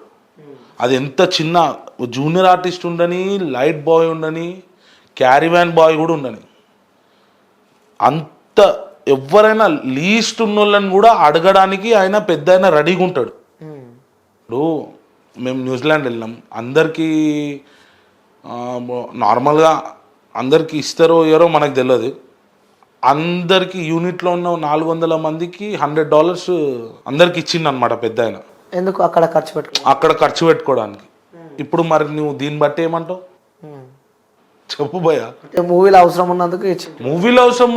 అది ఎంత చిన్న జూనియర్ ఆర్టిస్ట్ ఉండని, లైట్ బాయ్ ఉండని, క్యారీవ్యాన్ బాయ్ కూడా ఉండని, అంత ఎవరైనా లీస్ట్ ఉన్నోళ్ళని కూడా అడగడానికి ఆయన పెద్ద ఆయన రెడీగా ఉంటాడు. ఇప్పుడు మేము న్యూజిలాండ్ వెళ్ళినాం, అందరికీ నార్మల్గా అందరికీ ఇస్తారో ఇయ్యారో మనకు తెలియదు. అందరికి యూనిట్లో ఉన్న 400 మందికి $100 అందరికి ఇచ్చింది అనమాట పెద్ద ఆయన. ఎందుకు? అక్కడ ఖర్చు పెట్టుకోవడానికి. ఇప్పుడు మరి నువ్వు దీన్ని బట్టి ఏమంటావు చెప్పు భయ్యా? మూవీలో అవసరం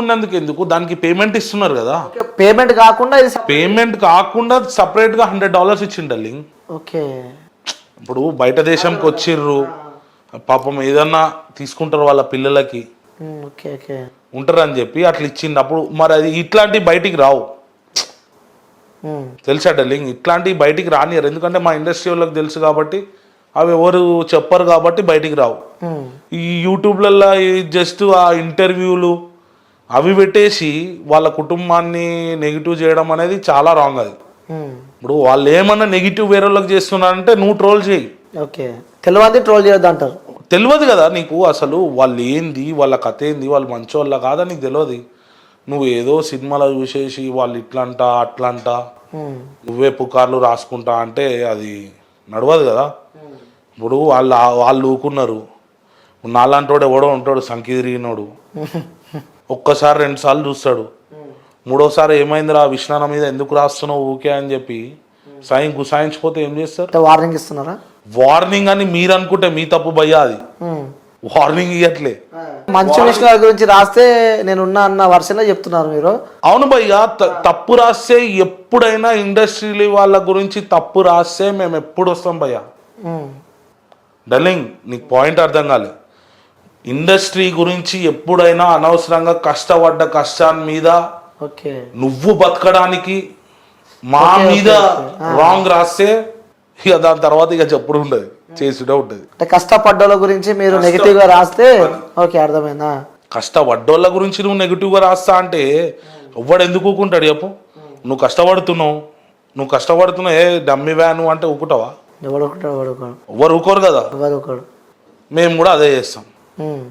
ఉన్నందుకు ఎందుకు, దానికి పేమెంట్ ఇస్తున్నారు కదా. పేమెంట్ కాకుండా సపరేట్ గా $100 ఇచ్చిండు డార్లింగ్. ఓకే. ఇప్పుడు బయట దేశంకి వచ్చిర్రు, పాపం ఏదన్నా తీసుకుంటారు వాళ్ళ పిల్లలకి ఉంటారు అని చెప్పి అట్లా ఇచ్చిండు. అప్పుడు మరి అది ఇట్లాంటివి బయటికి రావు, తెలుసా డార్లింగ్? ఇట్లాంటివి బయటికి రానియరు, ఎందుకంటే మా ఇండస్ట్రీ వాళ్ళకి తెలుసు కాబట్టి. అవి ఎవరు చెప్పరు కాబట్టి బయటికి రావు. ఈ యూట్యూబ్లలో జస్ట్ ఆ ఇంటర్వ్యూలు అవి పెట్టేసి వాళ్ళ కుటుంబాన్ని నెగిటివ్ చేయడం అనేది చాలా రాంగ్. అది ఇప్పుడు వాళ్ళు ఏమన్నా నెగిటివ్ వేరే వాళ్ళకి చేస్తున్నారంటే నువ్వు ట్రోల్ చేయి. ఓకే, తెలియదు ట్రోల్ చేయొద్దు అంటారు. తెలియదు కదా నీకు అసలు వాళ్ళు ఏంది, వాళ్ళ కథ ఏంది, వాళ్ళు మంచోళ్ళ కాదా నీకు తెలియదు. నువ్వు ఏదో సినిమాలో చూసేసి వాళ్ళు ఇట్లంట అట్లంట నువ్వే పుకార్లు రాసుకుంటా అంటే అది నడవదు కదా. ఇప్పుడు వాళ్ళు ఊకున్నారు, నాలాంటోడు ఎవడో ఉంటాడు సంకి తిరిగినోడు, ఒక్కసారి 2 సార్లు చూస్తాడు, 3వసారి ఏమైందిరా విష్ణాన మీద ఎందుకు రాస్తున్నావు ఊకే అని చెప్పి గుసాయించిపోతే ఏం చేస్తారు? వార్నింగ్ ఇస్తున్నారా? వార్నింగ్ అని మీరు అనుకుంటే మీ తప్పు భయ్యా, అది వార్నింగ్ ఇవ్వట్లే. మంచు విష్ణు గారి గురించి రాస్తే నేనున్నా అన్న వర్షంలో చెప్తున్నారు మీరు. అవును భయ్యా, తప్పు రాస్తే ఎప్పుడైనా ఇండస్ట్రీ వాళ్ళ గురించి తప్పు రాస్తే మేము ఎప్పుడు వస్తాం భయ్యా. డార్లింగ్ నీకు పాయింట్ అర్థం కాలే. ఇండస్ట్రీ గురించి ఎప్పుడైనా అనవసరంగా కష్టపడ్డ కష్టాన్ని మీద నువ్వు బతకడానికి మా మీద రాంగ్ రాస్తే ఇక దాని తర్వాత ఇక చెప్పుడు ఉండదు, చేసుడే ఉంటుంది. కష్టపడ్డోళ్ళ గురించి మీరు నెగిటివ్ గా రాస్తే ఓకే, అర్థమైందా? కష్టపడ్డోళ్ళ గురించి నువ్వు నెగిటివ్ గా రాస్తా అంటే ఎవ్వడు ఎందుకు ఊకుంటాడు చెప్పు? నువ్వు కష్టపడుతున్నావు ఏ డమ్మి వ్యాను అంటే ఊకుంటావా? ఎవరు ఊకోరు కదా. మేము కూడా అదే చేస్తాం.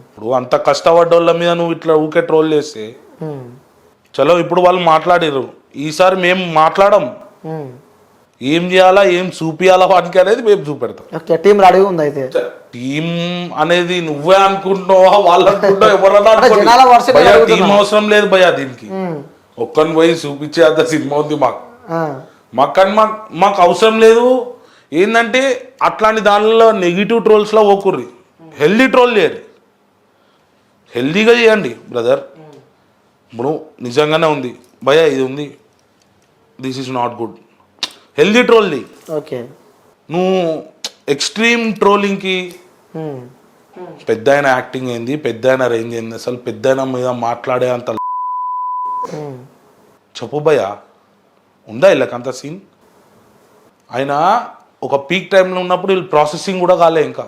ఇప్పుడు అంత కష్టపడ్డోళ్ళ మీద నువ్వు ఇట్లా ఊకే ట్రోల్ చేస్తే చలో ఇప్పుడు వాళ్ళు మాట్లాడిర్రు, ఈసారి మేము మాట్లాడం. ఏం చేయాలా ఏం చూపియాలా వానికి అనేది మేము చూపెడతాం. టీం రెడీ ఉంది. అయితే టీం అనేది నువ్వే అనుకుంటున్నావా వాళ్ళు అనుకుంటావు ఎవరన్నా టీం అవసరం లేదు భయ్యా. దీనికి ఒక్కని పోయి చూపించే అంత సినిమా ఉంది మాకు అవసరం లేదు. ఏంటంటే అట్లాంటి దానిలో నెగిటివ్ ట్రోల్స్లో ఓకుర్రి, హెల్దీ ట్రోల్ చేయరు, హెల్దీగా చేయండి బ్రదర్. ఇప్పుడు నిజంగానే ఉంది భయ్యా, ఇది ఉంది, this is not good, healthy troll the. Okay, నువ్వు ఎక్స్ట్రీమ్ ట్రోలింగ్కి పెద్ద ఆయన యాక్టింగ్ ఏంది, పెద్ద ఆయన రేంజ్ ఏంది, అసలు పెద్ద ఆయన మీద మాట్లాడే అంత చెప్పు భయ్యా, ఉందా వీళ్ళకంత సీన్? ఆయన ఒక పీక్ టైంలో ఉన్నప్పుడు వీళ్ళు ప్రాసెసింగ్ కూడా కాలే ఇంకా.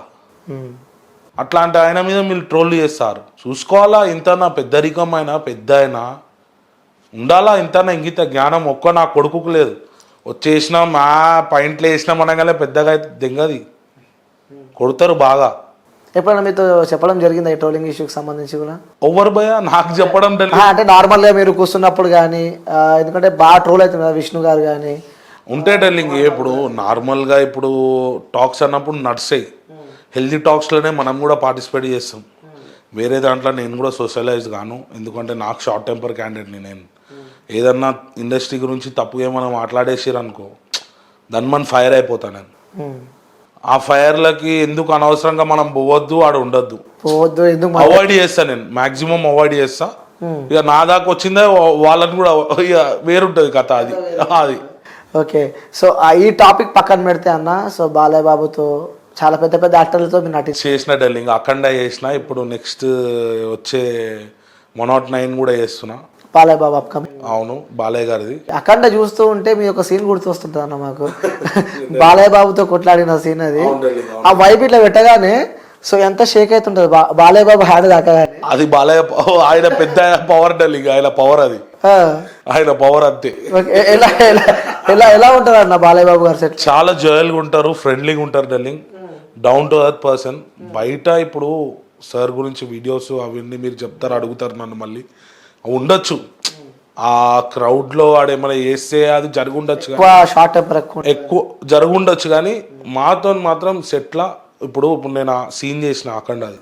అట్లాంటి ఆయన మీద మీరు ట్రోల్ చేస్తారు. చూసుకోవాలా, ఇంతనా పెద్దరికం అయినా పెద్ద అయినా ఉండాలా, ఇంతనా ఇంగిత జ్ఞానం ఒక్క నా కొడుకుకు లేదు. వచ్చేసినాం మా పాయింట్లు వేసినాం అనగానే పెద్దగా అయితే దెంగది కొడతారు బాగా. ఎప్పుడైనా మీతో చెప్పడం జరిగింది ఈ ట్రోలింగ్ ఇష్యూకి సంబంధించి కూడా? ఓవర్ భయ నాకు చెప్పడం అంటే నార్మల్గా మీరు కూర్చున్నప్పుడు కానీ, ఎందుకంటే బాగా ట్రోల్ అవుతుంది కదా విష్ణు గారు కానీ. ఉంటే డెల్లింగ్ ఇప్పుడు నార్మల్గా ఇప్పుడు టాక్స్ అన్నప్పుడు నడుస్తాయి, హెల్దీ టాక్స్లోనే మనం కూడా పార్టిసిపేట్ చేస్తాం. వేరే దాంట్లో నేను కూడా సోషలైజ్ గాను, ఎందుకంటే నాకు షార్ట్ టెంపర్ క్యాండిడేట్ని నేను. ఏదన్నా ఇండస్ట్రీ గురించి తప్పుగా ఏమైనా మాట్లాడేసారు అనుకో దాన్ని మనం ఫైర్ అయిపోతాను నేను. ఆ ఫైర్లకి ఎందుకు అనవసరంగా మనం పోవద్దు, ఆడ ఉండద్దు, అవాయిడ్ చేస్తా నేను, మాక్సిమం అవాయిడ్ చేస్తా. ఇక నా దాకా వచ్చిందే వాళ్ళని కూడా ఇక వేరుంటుంది కథ అది అది. ఓకే, సో ఈ టాపిక్ పక్కన పెడితే అన్న, సో బాలయ్య బాబుతో చాలా పెద్ద పెద్ద యాక్టర్లతో మీరు నటించి చేసిన డెల్లింగ్ అఖండ చేసిన, ఇప్పుడు నెక్స్ట్ వచ్చే 109 కూడా చేస్తున్నా. బాలయ్య బాబు అప్కమింగ్. అవును, బాలయ్య గారిది. అఖండ చూస్తూ ఉంటే మీ ఒక సీన్ గుర్తొస్తుంటుంది అన్న మాకు. బాలయ్య బాబుతో కొట్లాడిన సీన్ అది. ఆ వైపు ఇట్లా పెట్టగానే సో ఎంత షేక్ అవుతుంటది బాలయ్య బాబు హ్యాండ్ దాకా. అది బాలయ్య ఆయన పెద్ద పవర్ డెల్లింగ్, ఆయన పవర్ అది, ఆయన పవర్ అంతే. ఎలా ఎలా ఎలా ఉంటారు అన్న బాలయ్య బాబు గారు సెట్? చాలా జాయల్గా ఉంటారు, ఫ్రెండ్లీగా ఉంటారు డెల్లింగ్, డౌన్ టు ఎర్త్ పర్సన్. బయట ఇప్పుడు సార్ గురించి వీడియోస్ అవన్నీ మీరు చెప్తారు, అడుగుతారు నన్ను, మళ్ళీ ఉండొచ్చు ఆ క్రౌడ్లో ఆడేమైనా చేస్తే అది జరుగుండొచ్చు, ఎక్కువ జరుగుండొచ్చు. కానీ మాతో మాత్రం సెట్లా ఇప్పుడు నేను సీన్ చేసిన అఖండ అది,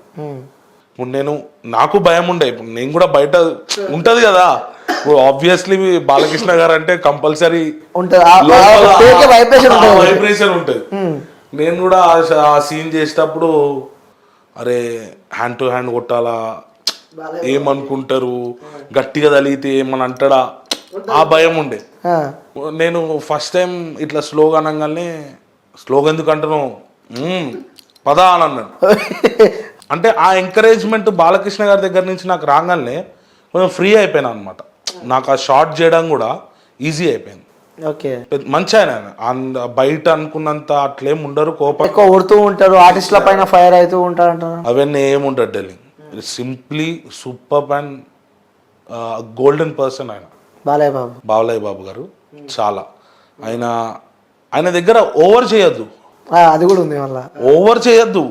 ఇప్పుడు నేను నాకు భయం ఉండే, ఇప్పుడు నేను కూడా బయట ఉంటది కదా, ఆబ్వియస్లీ బాలకృష్ణ గారు అంటే కంపల్సరీ వైబ్రేషన్ ఉంటది. నేను కూడా ఆ సీన్ చేసేటప్పుడు అరే హ్యాండ్ టు హ్యాండ్ కొట్టాలా, ఏమనుకుంటారు, గట్టిగా తలిగితే ఏమని అంటాడా, ఆ భయం ఉండే. నేను ఫస్ట్ టైం ఇట్లా స్లోగా అనగానే, స్లోగా ఎందుకు అంటున్నావు పదా అని అన్నాడు. అంటే ఆ ఎంకరేజ్మెంట్ బాలకృష్ణ గారి దగ్గర నుంచి నాకు రాగానే కొంచెం ఫ్రీ అయిపోయినా అనమాట. నాకు ఆ షార్ట్ చేయడం కూడా ఈజీ అయిపోయింది. ఓకే, మంచి ఆయన బయట అనుకున్నంత అట్లేం ఉండరు, కోపం ఎక్కువ కొడుతూ ఉంటారు, ఆర్టిస్ట్ల పైన ఫైర్ అవుతూ ఉంటారు అంటారు. అవన్నీ ఏముంటారు డెల్లింగ్, simply super and golden person ఆయన బాలయ్య బాబు గారు. చాలా ఆయన దగ్గర ఓవర్ చేయొద్దు, అది కూడా ఉంది మళ్ళా. ఓవర్ చేయొద్దు.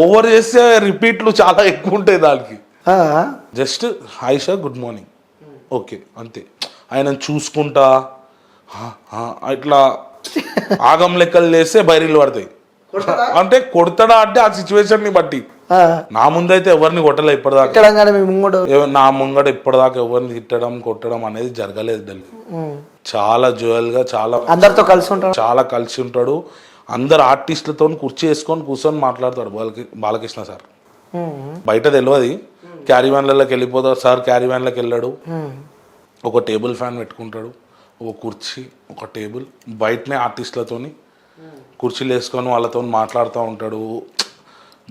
ఓవర్ చేస్తే రిపీట్లు చాలా ఎక్కువ ఉంటాయి దానికి. Just hi sir, good morning, okay, అంతే. ఆయన చూసుకుంటా ఇట్లా ఆగం లెక్కలు చేస్తే బైరీలు పడతాయి. అంటే కొడతాడా అంటే ఆ సిచ్యువేషన్ ని బట్టి. నా ముందైతే ఎవరిని కొట్టలే ఇప్పటిదాకా, నా ముంగట ఇప్పటిదాకా ఎవరిని తిట్టడం కొట్టడం అనేది జరగలేదు. ఢిల్లీ చాలా జోయల్ గా, చాలా అందరితో కలిసి ఉంటాడు, చాలా కలిసి ఉంటాడు. అందరు ఆర్టిస్టులతో కుర్చీ వేసుకొని కూర్చొని మాట్లాడతాడు బాలకృష్ణ సార్. బయట తెలియదు, క్యారీ వ్యాన్లలోకి వెళ్ళిపోతాడు సార్. క్యారీ వ్యాన్లోకి వెళ్ళాడు, ఒక టేబుల్ ఫ్యాన్ పెట్టుకుంటాడు, ఒక కుర్చీ, ఒక టేబుల్, బయటనే ఆర్టిస్టులతోని కుర్చీలు వేసుకొని వాళ్ళతో మాట్లాడుతూ ఉంటాడు.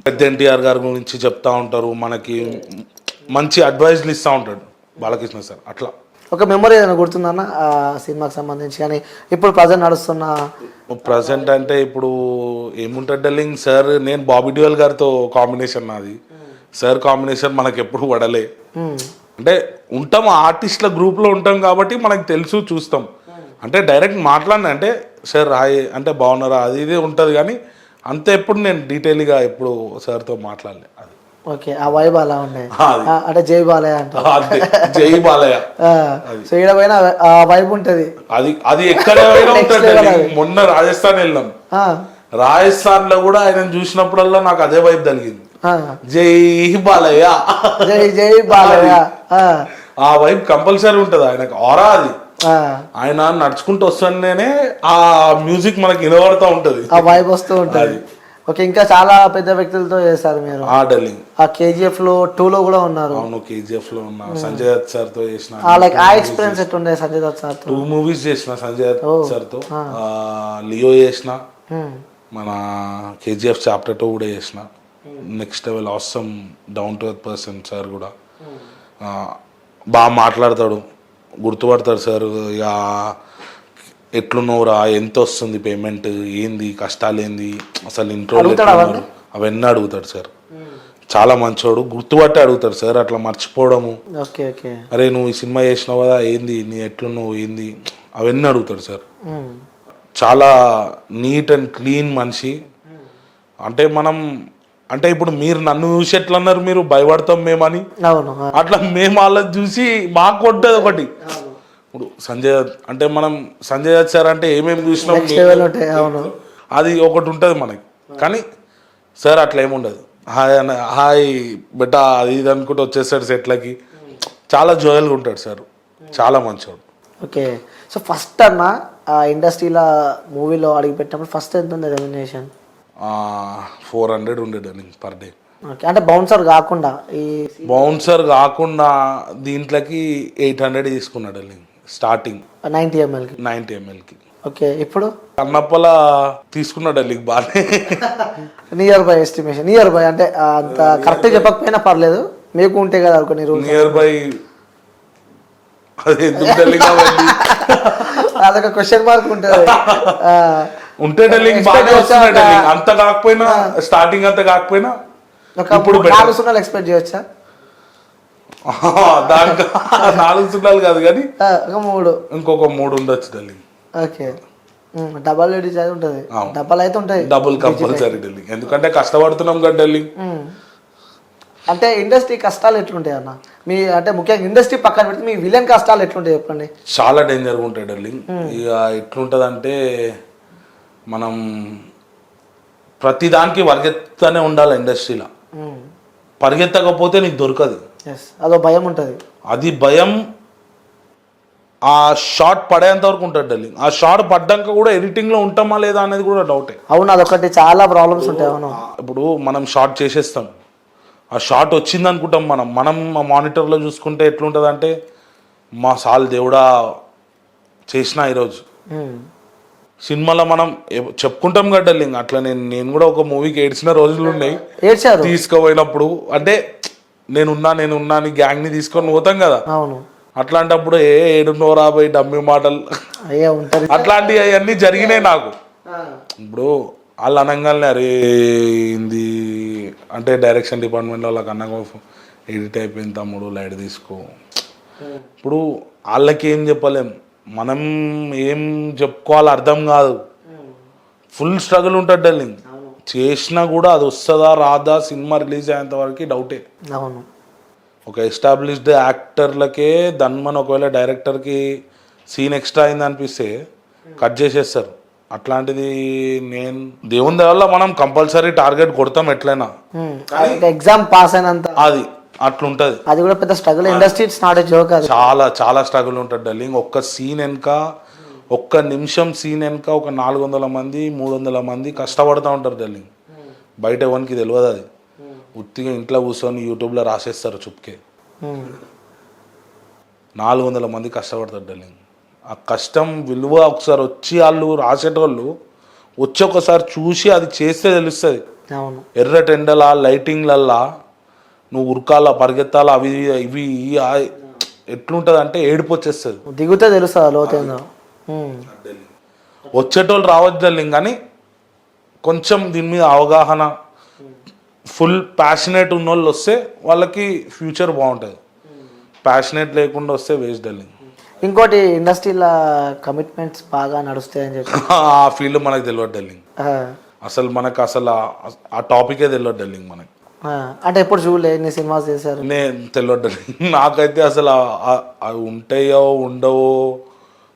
పెద్ద ఎన్టీఆర్ గారి గురించి చెప్తా ఉంటారు, మనకి మంచి అడ్వైజ్లు ఇస్తూ ఉంటాడు బాలకృష్ణ సార్. అట్లా ఒక మెమరీ ఏదైనా గుర్తుందన్న ఆ సినిమాకి సంబంధించి? కానీ ఇప్పుడు ప్రజెంట్ నడుస్తున్న ప్రజెంట్ అంటే ఇప్పుడు ఏముంటుంది డార్లింగ్, సార్ నేను బాబీ డియోల్ గారితో కాంబినేషన్ నాది. సార్ కాంబినేషన్ మనకు ఎప్పుడు పడలే. అంటే ఉంటాం ఆర్టిస్టుల గ్రూప్లో ఉంటాం కాబట్టి మనకు తెలుసు, చూస్తాం. అంటే డైరెక్ట్ మాట్లాడిన అంటే సార్ హాయ్ అంటే బాగున్నారా అది ఇది ఉంటుంది, కానీ అంతే ఎప్పుడు నేను డీటెయిల్గా ఎప్పుడు సార్తో మాట్లాడలే. అది ఓకే, ఆ వైబ్ అలా ఉండే. అంటే జై బాలయ్య అంటే జై బాలయ్య, సో ఈడ పైన ఆ వైబ్ ఉంటది. అది ఎక్కడైనా ఉంటుంది. మొన్న రాజస్థాన్ వెళ్ళాం, రాజస్థాన్ లో కూడా ఆయన చూసినప్పుడల్లా నాకు అదే వైబ్ తగిలింది. జై బాలయ్య, జై జై బాలయ్య. ఆ వైబ్ కంపల్సరీ ఉంటది ఆయనకు, ఆరా అది. ఆయన నడుచుకుంటూ వస్తేనే ఆ మ్యూజిక్ మనకి వినబడతా ఉంటది, ఆ వైబ్ వస్తూ ఉంటది. ఓకే, ఇంకా చాలా పెద్ద వ్యక్తులతో చేశారు మీరు. ఆ KGF లో 2 లో కూడా ఉన్నారు. అవును, KGF లో ఉన్నా. సంజయ్ దత్ సార్ తో చేసిన లైక్ ఆ ఎక్స్పీరియన్స్ ఎట్లుండే సంజయ్ దత్ సార్ తో? 2 మూవీస్ చేసిన సంజయ్ దత్ సార్ తో. లియో చేసిన, మన KGF చాప్టర్ 2 కూడా చేసిన. Next level awesome down to earth person sir కూడా. బాగా మాట్లాడతాడు, గుర్తుపడతాడు సార్. ఇక ఎట్లున్నవరా, ఎంత వస్తుంది పేమెంట్, ఏంది కష్టాలు, ఏంది అసలు ఇంట్లో అవన్నీ అడుగుతాడు సార్. చాలా మంచోడు, గుర్తుపట్టి అడుగుతాడు సార్. అట్లా మర్చిపోవడము, అరే నువ్వు ఈ సినిమా చేసినావు కదా, ఏంది నీ ఎట్లున్నావు, ఏంది అవన్నీ అడుగుతాడు సార్. చాలా నీట్ అండ్ క్లీన్ మనిషి. అంటే మనం అంటే ఇప్పుడు మీరు నన్ను చూసి ఎట్లా అన్నారు, మీరు భయపడతాం మేమని, అట్లా మేము వాళ్ళని చూసి మాకు కొట్టేది ఒకటి. ఇప్పుడు సంజయ్ అంటే మనం సంజయ్ దత్ సార్ అంటే ఏమేమి చూసినాం అది ఒకటి ఉంటుంది మనకి. కానీ సార్ అట్లా ఏముండదు, హాయ్ హాయ్ బెటా అది ఇది అనుకుంటూ వచ్చేస్తాడు సెట్లకి. చాలా జోయల్గా ఉంటాడు సార్, చాలా మంచివాడు. ఓకే, సో ఫస్ట్ అన్న ఇండస్ట్రీలో మూవీలో అడిగి పెట్టినప్పుడు ఫస్ట్ ఎంత ఉంది రెమ్యునరేషన్? 400 ఉండేది పర్ డే. అంటే బౌన్సర్ కాకుండా, ఈ బౌన్సర్ కాకుండా దీంట్లోకి 800 తీసుకున్నాడు స్టార్టింగ్ 90 ml కి. ఓకే, ఇప్పుడు కన్నప్పల తీసుకున్నాడు బాగానే. Near by estimation, near by అంటే అంత కరెక్ట్ చెప్పకపోయినా పర్లేదు, మీకు ఉంటే కదా కొన్ని రూల్స్. నియర్ బై అదొక క్వశ్చన్ మార్క్ ఉంటుంది. ఉంటే బాగానే వస్తున్నాడు, అంత కాకపోయినా స్టార్టింగ్ అంత కాకపోయినా ఇప్పుడు 4 సున్నాలు ఎక్స్పెక్ట్ చేయొచ్చా? దానికి 4 సున్నాలు కాదు కానీ 3, ఇంకొక 3 ఉండొచ్చు ఢిల్లీ. ఓకే, డబల్ లేడీస్ అయితే ఉంటుంది, డబల్ అయితే ఉంటుంది, డబుల్ కంపల్సరీ ఢిల్లీ. ఎందుకంటే కష్టపడుతున్నాం కదా ఢిల్లీ. అంటే ఇండస్ట్రీ కష్టాలు ఎట్లుంటాయి అన్న మీ? అంటే ముఖ్యంగా ఇండస్ట్రీ పక్కన పెడితే మీ విలన్ కష్టాలు ఎట్లుంటాయి చెప్పండి. చాలా డేంజర్గా ఉంటాయి ఢిల్లీ. ఇక ఎట్లుంటుంది అంటే మనం ప్రతిదానికి పరిగెత్తనే ఉండాలి ఇండస్ట్రీలో. పరిగెత్తకపోతే నీకు దొరకదు, అదో భయం ఉంటుంది. అది భయం ఆ షార్ట్ పడేంత వరకు ఉంటుంది ఢిల్లీ. ఆ షార్ట్ పడ్డాక కూడా ఎడిటింగ్లో ఉంటామా లేదా అనేది కూడా డౌటే. అవును, అదొకటి చాలా ప్రాబ్లమ్స్ ఉంటాయి. అవును, ఇప్పుడు మనం షార్ట్ చేసేస్తాం, ఆ షార్ట్ వచ్చింది అనుకుంటాం. మనం మానిటర్లో చూసుకుంటే ఎట్లుంటుంది అంటే మా సాల్ దేవుడా చేసిన ఈరోజు సినిమాలో మనం చెప్పుకుంటాం కదా డార్లింగ్. అట్లా నేను కూడా ఒక మూవీకి ఏడ్చిన రోజులు ఉన్నాయి. తీసుకుపోయినప్పుడు అంటే నేనున్నా అని గ్యాంగ్ ని తీసుకొని పోతాం కదా, అట్లాంటప్పుడు ఏడున్నో రాబోయి డమ్మి మాటలు అట్లాంటివి అవన్నీ జరిగినాయి నాకు. ఇప్పుడు వాళ్ళు అనగానే అరే ఇది అంటే డైరెక్షన్ డిపార్ట్మెంట్లో వాళ్ళకి అన్నగా ఎడిట్ అయిపోయింది తమ్ముడు లైట్ తీసుకో. ఇప్పుడు వాళ్ళకి ఏం చెప్పలేం, మనం ఏం చెప్పుకోవాలో అర్థం కాదు. ఫుల్ స్ట్రగుల్ ఉంటుంది డార్లింగ్. చేసినా కూడా అది వస్తుందా రాదా సినిమా రిలీజ్ అయ్యేంత వరకు డౌటే. అవును. ఒక ఎస్టాబ్లిష్డ్ యాక్టర్లకే ధన్మన్ ఒకవేళ డైరెక్టర్కి సీన్ ఎక్స్ట్రా అయింది అనిపిస్తే కట్ చేసేస్తారు. అట్లాంటిది నేను దేవుని దయ వల్ల మనం కంపల్సరీ టార్గెట్ కొడతాం ఎట్లయినా. ఎగ్జామ్ పాస్ అయినంత అది అట్లుంటది. అది కూడా పెద్ద struggle. Industry it's not a joke. అది చాలా చాలా స్ట్రగుల్ ఉంటుంది డార్లింగ్. ఒక్క సీన్ వెనుక ఒక్క నిమిషం సీన్ వెనుక ఒక 400 మంది 300 మంది కష్టపడుతూ ఉంటారు డార్లింగ్. బయట ఎవరికి తెలియదు అది. ఉత్తిగా ఇంట్లో కూర్చొని యూట్యూబ్లో రాసేస్తారు చుప్కే. 400 మంది కష్టపడతారు డార్లింగ్. ఆ కష్టం విలువ ఒకసారి వచ్చి వాళ్ళు రాసేటోళ్ళు వచ్చి ఒకసారి చూసి అది చేస్తే తెలుస్తుంది. అవును. ఎర్ర టెండలా లైటింగ్లల్లా నువ్వు ఉరకాలా పరిగెత్తాలా అవి ఇవి ఎట్లుంటుంది అంటే ఏడుపు వచ్చేస్తుంది. దిగుతే తెలుస్తుంది లోతేందో. వచ్చేటోళ్ళు రావద్దు డార్లింగ్, కానీ కొంచెం దీని మీద అవగాహన ఫుల్ ప్యాషనేట్ ఉన్న వాళ్ళు వస్తే వాళ్ళకి ఫ్యూచర్ బాగుంటుంది. ప్యాషనేట్ లేకుండా వస్తే వేస్ట్ డార్లింగ్. ఇంకోటి ఇండస్ట్రీలో కమిట్మెంట్స్ బాగా నడుస్తాయని చెప్పి ఆ ఫీల్డ్ మనకు తెలియదు డార్లింగ్. అసలు మనకు ఆ టాపికే తెలియదు డార్లింగ్ మనకి. అంటే ఎప్పుడు చూడలే ఎన్ని సినిమాస్ చేశారు? నేను తెలియదు డార్లింగ్. నాకైతే అసలు అవి ఉంటాయో ఉండవో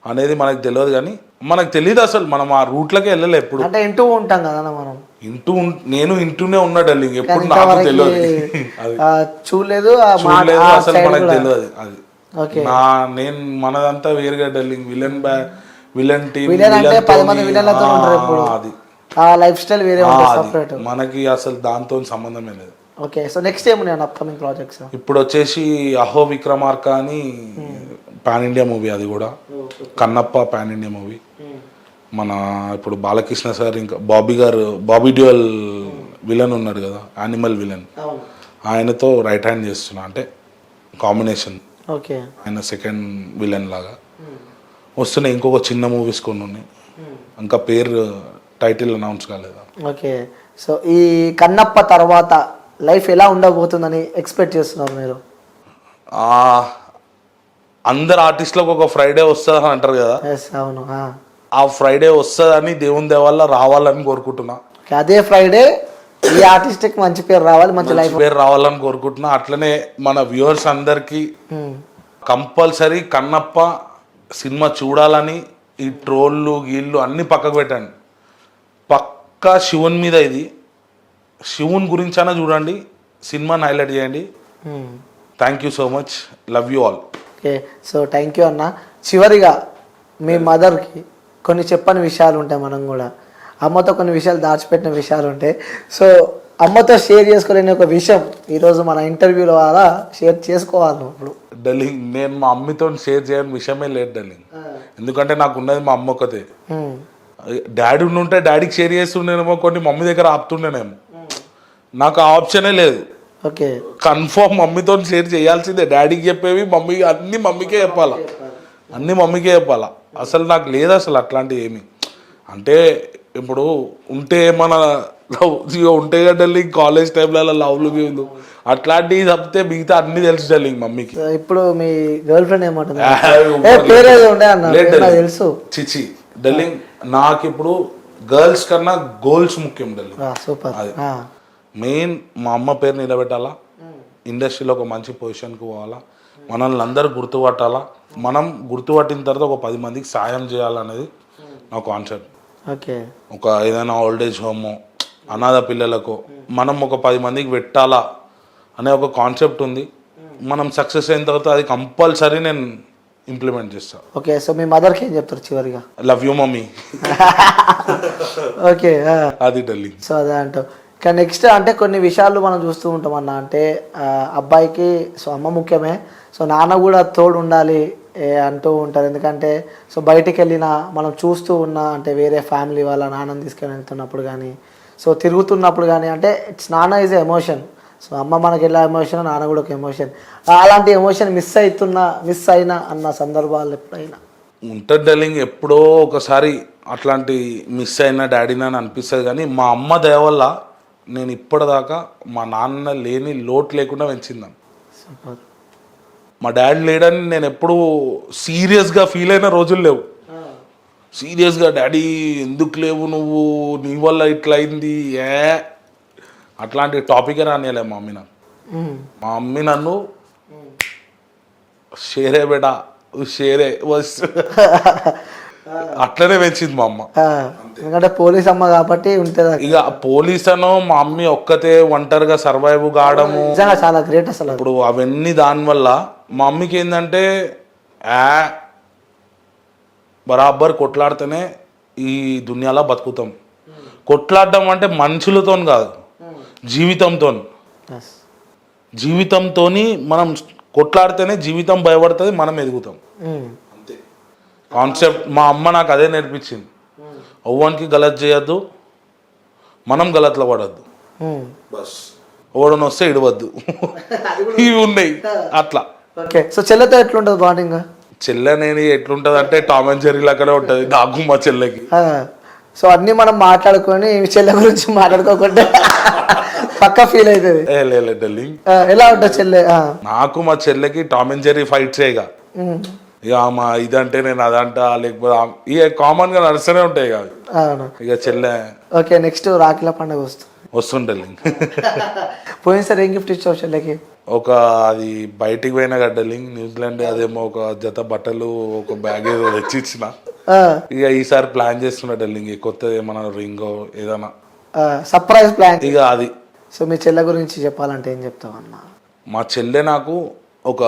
అనేది మనకు తెలియదు. కానీ మనకు తెలియదు అసలు మనం ఆ రూట్లకే వెళ్ళలే ఎప్పుడు. అంటే ఇంటూ ఉంటాం కదా మనం. నేను ఇంటూనే ఉన్నా డార్లింగ్. ఎప్పుడు నాకు తెలియదు చూడలేదు అసలు మనకు తెలియదు అది. నేను మనదంతా వేరుగా డార్లింగ్. విలన్ టీమ్ అది లైఫ్ స్టైల్ వేరే సెపరేట్. మనకి అసలు దాంతో సంబంధమే లేదు. ఓకే. సో నెక్స్ట్ ఏమున్నాయి అప్కమింగ్ ప్రాజెక్ట్స్? ఇప్పుడు వచ్చేసి అహో విక్రమార్క అని పాన్ ఇండియా మూవీ. అది కూడా కన్నప్ప పాన్ ఇండియా మూవీ. మన ఇప్పుడు బాలకృష్ణ సార్ ఇంకా బాబీ డ్యూయల్ విలన్ ఉన్నాడు కదా, యానిమల్ విలన్. ఆయనతో రైట్ హ్యాండ్ చేస్తున్నా, అంటే కాంబినేషన్. ఓకే. ఆయన సెకండ్ విలన్ లాగా వస్తున్నాయి. ఇంకొక చిన్న మూవీస్ కొన్ని ఉన్నాయి, ఇంకా పేరు టైటిల్ అనౌన్స్ కాలేదు. ఓకే. సో ఈ కన్నప్ప తర్వాత లైఫ్ ఎలా ఉండబోతుందని ఎక్స్పెక్ట్ చేస్తున్నారు మీరు? అందరు ఆర్టిస్టులకు ఒక ఫ్రైడే వస్తుంది అని అంటారు కదా. అవును. ఆ ఫ్రైడే వస్తుందని దేవుని దయ వల్ల రావాలని కోరుకుంటున్నా. అదే ఫ్రైడే ఈ ఆర్టిస్ట్ కి మంచి పేరు రావాలి, మంచి లైఫ్ పేరు రావాలని కోరుకుంటున్నా. అట్లనే మన వ్యూవర్స్ అందరికి కంపల్సరీ కన్నప్ప సినిమా చూడాలని ఈ ట్రోళ్ళు గీళ్ళు అన్ని పక్కకు పెట్టండి. పక్కా శివుని మీద ఇది, శివుని గురించి అయినా చూడండి, సినిమాని హైలైట్ చేయండి. Thank you so much, love you all. Okay. So thank you అన్న. చివరిగా మీ మదర్కి కొన్ని చెప్పని విషయాలు ఉంటాయి, మనం కూడా అమ్మతో కొన్ని విషయాలు దాచిపెట్టిన విషయాలు ఉంటాయి. సో అమ్మతో షేర్ చేసుకోలేని ఒక విషయం ఈరోజు మన ఇంటర్వ్యూ ద్వారా షేర్ చేసుకోవాలి. ఇప్పుడు డార్లింగ్ నేను మా అమ్మతో షేర్ చేయని విషయమే లేదు డార్లింగ్. ఎందుకంటే నాకు ఉన్నది మా అమ్మ ఒకతే. డాడీ ఉంటే డాడీకి షేర్ చేస్తుండేనేమో, కొన్ని మమ్మీ దగ్గర ఆపుతుండేనేమో. నాకు ఆ ఆప్షనే లేదు. ఓకే. కన్ఫర్మ్ మమ్మీతో షేర్ చేయాల్సిందే. డాడీకి చెప్పేవి అన్ని మమ్మీకే చెప్పాలా, అన్ని మమ్మీకే చెప్పాలా. అసలు నాకు లేదు అసలు అట్లాంటివి ఏమి. అంటే ఇప్పుడు ఉంటే మన ఉంటే డార్లింగ్ కాలేజ్ టైంలో లవ్లు గీవులు అట్లాంటివి తప్పితే మిగతా అన్ని తెలుసు డార్లింగ్ మమ్మీకి. ఇప్పుడు మీ గర్ల్ ఫ్రెండ్ ఏమంటుంది? తెలుసు చిచి డార్లింగ్. నాకు ఇప్పుడు గర్ల్స్ కన్నా గోల్స్ ముఖ్యం డార్లింగ్. సూపర్. అది మెయిన్. మా అమ్మ పేరు నిలబెట్టాలా, ఇండస్ట్రీలో ఒక మంచి పొజిషన్కి పోవాలా, మనల్ని అందరూ గుర్తుపట్టాలా. మనం గుర్తుపట్టిన తర్వాత ఒక 10 మందికి సాయం చేయాలనేది నా కాన్సెప్ట్. ఓకే. ఒక ఏదైనా ఓల్డ్ ఏజ్ హోమో అనాథ పిల్లలకు మనం ఒక 10 మందికి పెట్టాలా అనే ఒక కాన్సెప్ట్ ఉంది. మనం సక్సెస్ అయిన తర్వాత అది కంపల్సరీ నేను ఇంప్లిమెంట్ చేస్తాను. ఓకే. సో మీ మదర్కి ఏం చెప్తారు చివరిగా? Love you mummy. ఓకే. అది డార్లింగ్. సో అదే అంటావు. ఇంకా నెక్స్ట్ అంటే కొన్ని విషయాలు మనం చూస్తూ ఉంటాం అన్న. అంటే అబ్బాయికి సో అమ్మ ముఖ్యమే, సో నాన్న కూడా తోడు ఉండాలి అంటూ ఉంటారు. ఎందుకంటే సో బయటికి వెళ్ళినా మనం చూస్తూ ఉన్నా, అంటే వేరే ఫ్యామిలీ వాళ్ళ నాన్నని తీసుకొని వెళ్తున్నప్పుడు కానీ, సో తిరుగుతున్నప్పుడు కానీ, అంటే ఇట్స్ నాన్న ఈజ్ ఎమోషన్. సో అమ్మ మనకి ఎలా ఎమోషన్, నాన్న కూడా ఒక ఎమోషన్. అలాంటి ఎమోషన్ మిస్ అయినా అన్న సందర్భాలు ఎప్పుడైనా ఉంటుంది డార్లింగ్. ఎప్పుడో ఒకసారి అట్లాంటి మిస్ అయిన డాడీని అని అనిపిస్తుంది. కానీ మా అమ్మ దయ వల్ల నేను ఇప్పటిదాకా మా నాన్న లేని లోటు లేకుండా పెంచిందాను. సూపర్. మా డాడీ లేడని నేను ఎప్పుడు సీరియస్గా ఫీల్ అయిన రోజులు లేవు. సీరియస్గా డాడీ ఎందుకు లేవు నువ్వు, నీ వల్ల ఇట్లా అయింది అట్లాంటి టాపికే రానియలే మా మమ్మీ నాకు. మా మమ్మీ నన్ను షేరే బేటా షేరే బస్ అట్లనే పెంచింది మా అమ్మ. ఎందుకంటే పోలీస్ అమ్మ కాబట్టి ఉంటుంది. ఇక పోలీస్ అనో మా అమ్మ ఒక్కతే ఒంటరిగా సర్వైవ్ కావడము నిజంగా చాలా గ్రేట్ అసలు. ఇప్పుడు అవన్నీ దానివల్ల మా మమ్మీకి ఏంటంటే బరాబర్ కొట్లాడితేనే ఈ దునియాలో బతుకుతాం. కొట్లాడడం అంటే మనుషులతో కాదు, జీవితంతో. జీవితంతో మనం కొట్లాడితేనే జీవితం భయపడుతుంది, మనం ఎదుగుతాం. అంతే కాన్సెప్ట్. మా అమ్మ నాకు అదే నేర్పించింది. అవ్వానికి గలత్ చేయొద్దు, మనం గలత్లో పడద్దు, బస్ ఓడని వస్తే ఇడవద్దు. ఇవి ఉన్నాయి అట్లా. ఓకే, సో చెల్లెతో ఎట్లుంటుంది బాండింగ్? చెల్లె నేను ఎట్లుంటది అంటే టామ్ అండ్ జెర్రీ లాగానే ఉంటది నాకు మా చెల్లెకి. సో అన్ని మనం మాట్లాడుకొని చెల్లె గురించి మాట్లాడుకోకుండా పక్క ఫీల్ అవుతుంది. డార్లింగ్ ఎలా ఉంటుంది చెల్లె? నాకు మా చెల్లెకి టామ్ అండ్ జెర్రీ ఫైట్స్ ఇక మా ఇదంటే నేను అదంట, లేకపోతే ఇక కామన్ గా నడుస్తూనే ఉంటాయి కాదు ఇక చెల్లె. ఓకే, నెక్స్ట్ రాఖీల పండుగ వస్తుంటే పోయినసారి ఏం గిఫ్ట్ ఇచ్చావు చెల్లెకి? ఒక అది బయటికి పోయిన గడ్డలింగ్ న్యూజిలాండ్, అదేమో ఒక జత బట్టలు ఒక బ్యాగ్ ఏదో తెచ్చి ఇచ్చిన. ఇక ఈసారి ప్లాన్ చేస్తున్నా డార్లింగ్ కొత్తది ఏమన్నా రింగో ఏదైనా సర్ప్రైజ్ ప్లాన్ ఇక అది. సో మీ చెల్లె గురించి చెప్పాలంటే ఏం చెప్తావు అన్న? మా చెల్లె నాకు ఒక,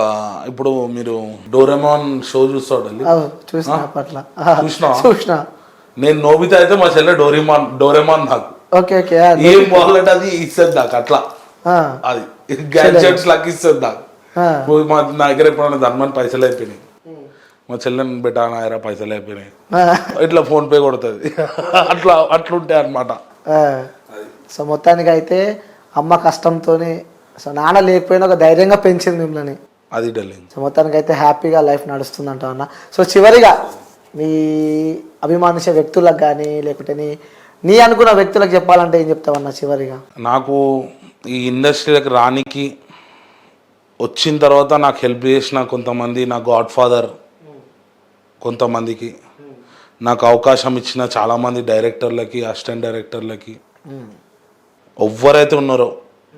ఇప్పుడు మీరు డోరెమాన్ షో చూస్తాడు చూసినా, నేను నోబితా అయితే మా చెల్లె డోరెమాన్ నాకు. ఓకే ఓకే, ఏం బాగుంటే అది ఇస్తుంది నాకు అట్లా. అది గ్యాడ్జెట్స్ లాగా ఇస్తుంది నాకు. మా నా దగ్గర ఎప్పుడైనా ధర్మని పైసలు అయిపోయినాయి, మా చెల్లెని బెటానాయరా పైసలు అయిపోయినాయి, ఇట్లా ఫోన్ పే కొడుతుంది. అట్లుంటాయి అనమాట. సో మొత్తానికి అయితే అమ్మ కష్టంతోనే, సో నాన్న లేకపోయినా ఒక ధైర్యంగా పెంచింది మిమ్మల్ని. అది డార్లింగ్. సో మొత్తానికి అయితే హ్యాపీగా లైఫ్ నడుస్తుందంట అన్న. సో చివరిగా మీ అభిమానించే వ్యక్తులకు కానీ లేకుంటే నీ అనుకున్న వ్యక్తులకు చెప్పాలంటే ఏం చెప్తావన్నా చివరిగా? నాకు ఈ ఇండస్ట్రీలకు రానికి వచ్చిన తర్వాత నాకు హెల్ప్ చేసిన కొంతమంది, నా గాడ్ ఫాదర్ కొంతమందికి, నాకు అవకాశం ఇచ్చిన చాలామంది డైరెక్టర్లకి, అసిస్టెంట్ డైరెక్టర్లకి, ఎవరైతే ఉన్నారో,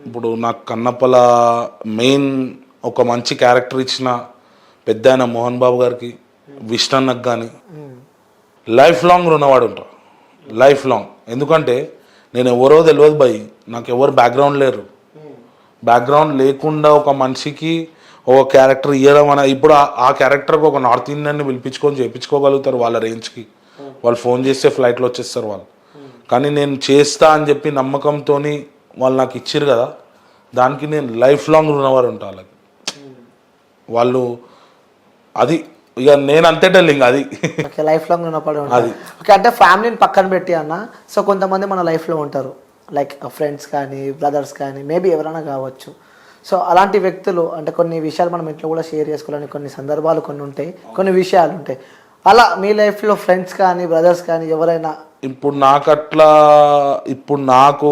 ఇప్పుడు నాకు కన్నప్పల మెయిన్ ఒక మంచి క్యారెక్టర్ ఇచ్చిన పెద్ద ఆయన మోహన్ బాబు గారికి, విష్ణన్నకు కానీ లైఫ్ లాంగ్ రుణవాడు ఉంటా. Life long. ఎందుకంటే నేను ఎవరో తెలియదు భయ్, నాకు ఎవరు బ్యాక్గ్రౌండ్ లేరు. బ్యాక్గ్రౌండ్ లేకుండా ఒక మనిషికి ఒక క్యారెక్టర్ ఇవ్వడం అనే, ఇప్పుడు ఆ క్యారెక్టర్కి ఒక నార్త్ ఇండియన్ని పిలిపించుకొని చేయించుకోగలుగుతారు వాళ్ళ రేంజ్కి. వాళ్ళు ఫోన్ చేస్తే ఫ్లైట్లో వచ్చేస్తారు వాళ్ళు. కానీ నేను చేస్తా అని చెప్పి నమ్మకంతో వాళ్ళు నాకు ఇచ్చారు కదా, దానికి నేను లైఫ్ లాంగ్ రుణవారు ఉంటా వాళ్ళకి. వాళ్ళు అది ఇక నేను అంతే డార్లింగ్ అది. ఓకే, లైఫ్ లాంగ్ రుణపడి ఉంటారు. ఓకే, అంటే ఫ్యామిలీని పక్కన పెట్టి అన్న, సో కొంతమంది మన లైఫ్లో ఉంటారు, లైక్ ఫ్రెండ్స్ కానీ బ్రదర్స్ కానీ మేబీ ఎవరైనా కావచ్చు. సో అలాంటి వ్యక్తులు అంటే కొన్ని విషయాలు మనం ఇంట్లో కూడా షేర్ చేసుకోవాలని కొన్ని సందర్భాలు కొన్ని ఉంటాయి, కొన్ని విషయాలు ఉంటాయి. అలా మీ లైఫ్లో ఫ్రెండ్స్ కానీ బ్రదర్స్ కానీ ఎవరైనా? ఇప్పుడు నాకు అట్లా, ఇప్పుడు నాకు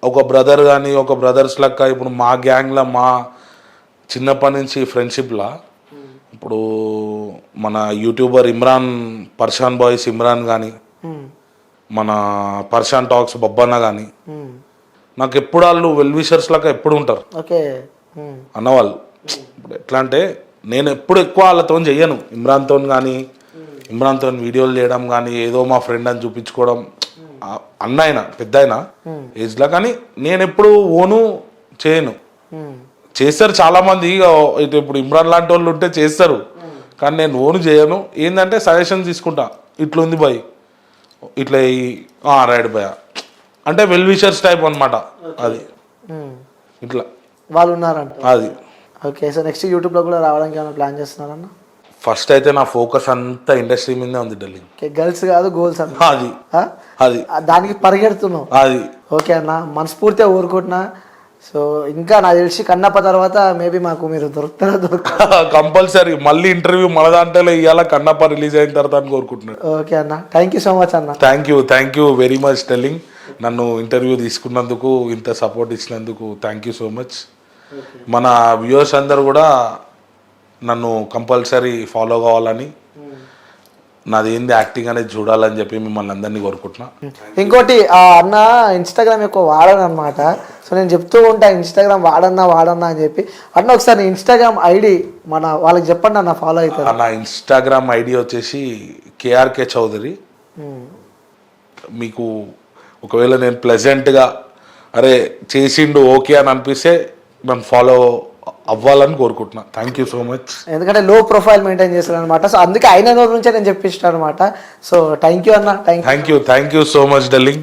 ఒక బ్రదర్ కానీ ఒక బ్రదర్స్ లెక్క ఇప్పుడు మా గ్యాంగ్లో మా చిన్నప్పటి నుంచి ఫ్రెండ్షిప్లా, ఇప్పుడు మన యూట్యూబర్ ఇమ్రాన్, పర్షాన్ బాయ్స్ ఇమ్రాన్ కానీ, మన పర్షాన్ టాక్స్ బొబ్బన్న కానీ, నాకు ఎప్పుడు వాళ్ళు వెల్ విషర్స్ లాగా ఎప్పుడు ఉంటారు. ఓకే అన్నవాళ్ళు. ఇప్పుడు ఎట్లా అంటే నేను ఎప్పుడు ఎక్కువ వాళ్ళతో చెయ్యను, ఇమ్రాన్తో కానీ, ఇమ్రాన్తో వీడియోలు చేయడం కానీ, ఏదో మా ఫ్రెండ్ అని చూపించుకోవడం. అన్న ఆయన పెద్ద ఆయన ఏజ్లో, కానీ నేను ఎప్పుడు ఓను చేయను. చేస్తారు చాలామంది, ఇటు ఇప్పుడు ఇమ్రాన్ లాంటి వాళ్ళు ఉంటే చేస్తారు, కానీ నేను ఓను చేయను. ఏంటంటే సజెషన్ తీసుకుంటా, ఇట్లుంది బాయ్, ఇట్లా రైడ్ బాయ్ అంటే వెల్ విషర్స్ టైప్ అనమాట. అది ఇట్లా వాళ్ళు ఉన్నారంట అది. ఓకే, సో నెక్స్ట్ యూట్యూబ్లో కూడా రావడానికి ఏమైనా ప్లాన్ చేస్తున్నారన్న? ఫస్ట్ అయితే నా ఫోకస్ అంతా ఇండస్ట్రీ మీదే ఉంది డార్లింగ్. గర్ల్స్ కాదు గోల్స్ అన్న. అది అది దానికి పరిగెడుతున్నావు. అది ఓకే అన్న, మనస్ఫూర్తిగా ఊరుకుంటున్నా. సో ఇంకా నాకు తెలిసి కన్నప్ప తర్వాత మేబీ మాకు మీరు దొరుకుతారా? కంపల్సరీ మళ్ళీ ఇంటర్వ్యూ మన దాంట్లో ఇవాళ కన్నప్ప రిలీజ్ అయిన తర్వాత అని కోరుకుంటున్నాను. ఓకే అన్న, థ్యాంక్ యూ సో మచ్ అన్న. Thank you very much darling. నన్ను ఇంటర్వ్యూ తీసుకున్నందుకు, ఇంత సపోర్ట్ ఇచ్చినందుకు థ్యాంక్ యూ సో మచ్. మన వ్యూవర్స్ అందరు కూడా నన్ను కంపల్సరీ ఫాలో కావాలని, నాది ఏంది యాక్టింగ్ అనేది చూడాలని చెప్పి మిమ్మల్ని అందరినీ కోరుకుంటున్నా. ఇంకోటి ఆ అన్న ఇన్స్టాగ్రామ్ ఎక్కువ వాడను అనమాట. సో నేను చెప్తూ ఉంటా ఇన్స్టాగ్రామ్ వాడన్నా అని చెప్పి. అన్న ఒకసారి ఇన్స్టాగ్రామ్ ఐడి మన వాళ్ళకి చెప్పండి అన్న, ఫాలో అవుతుంది. నా ఇన్స్టాగ్రామ్ ఐడి వచ్చేసి కేఆర్కే చౌదరి. మీకు ఒకవేళ నేను ప్లెజెంట్గా అరే చేసిండు ఓకే అని అనిపిస్తే నన్ను ఫాలో అవ్వాలని కోరుకుంటున్నా. Thank you so much. ఎందుకంటే లో ప్రొఫైల్ మెయింటైన్ చేస్తాను అనమాట. సో అందుకే ఆయన నోరు నుంచే నేను చెప్పిస్తాను అనమాట. సో థ్యాంక్ యూ అన్న. Thank you so much darling.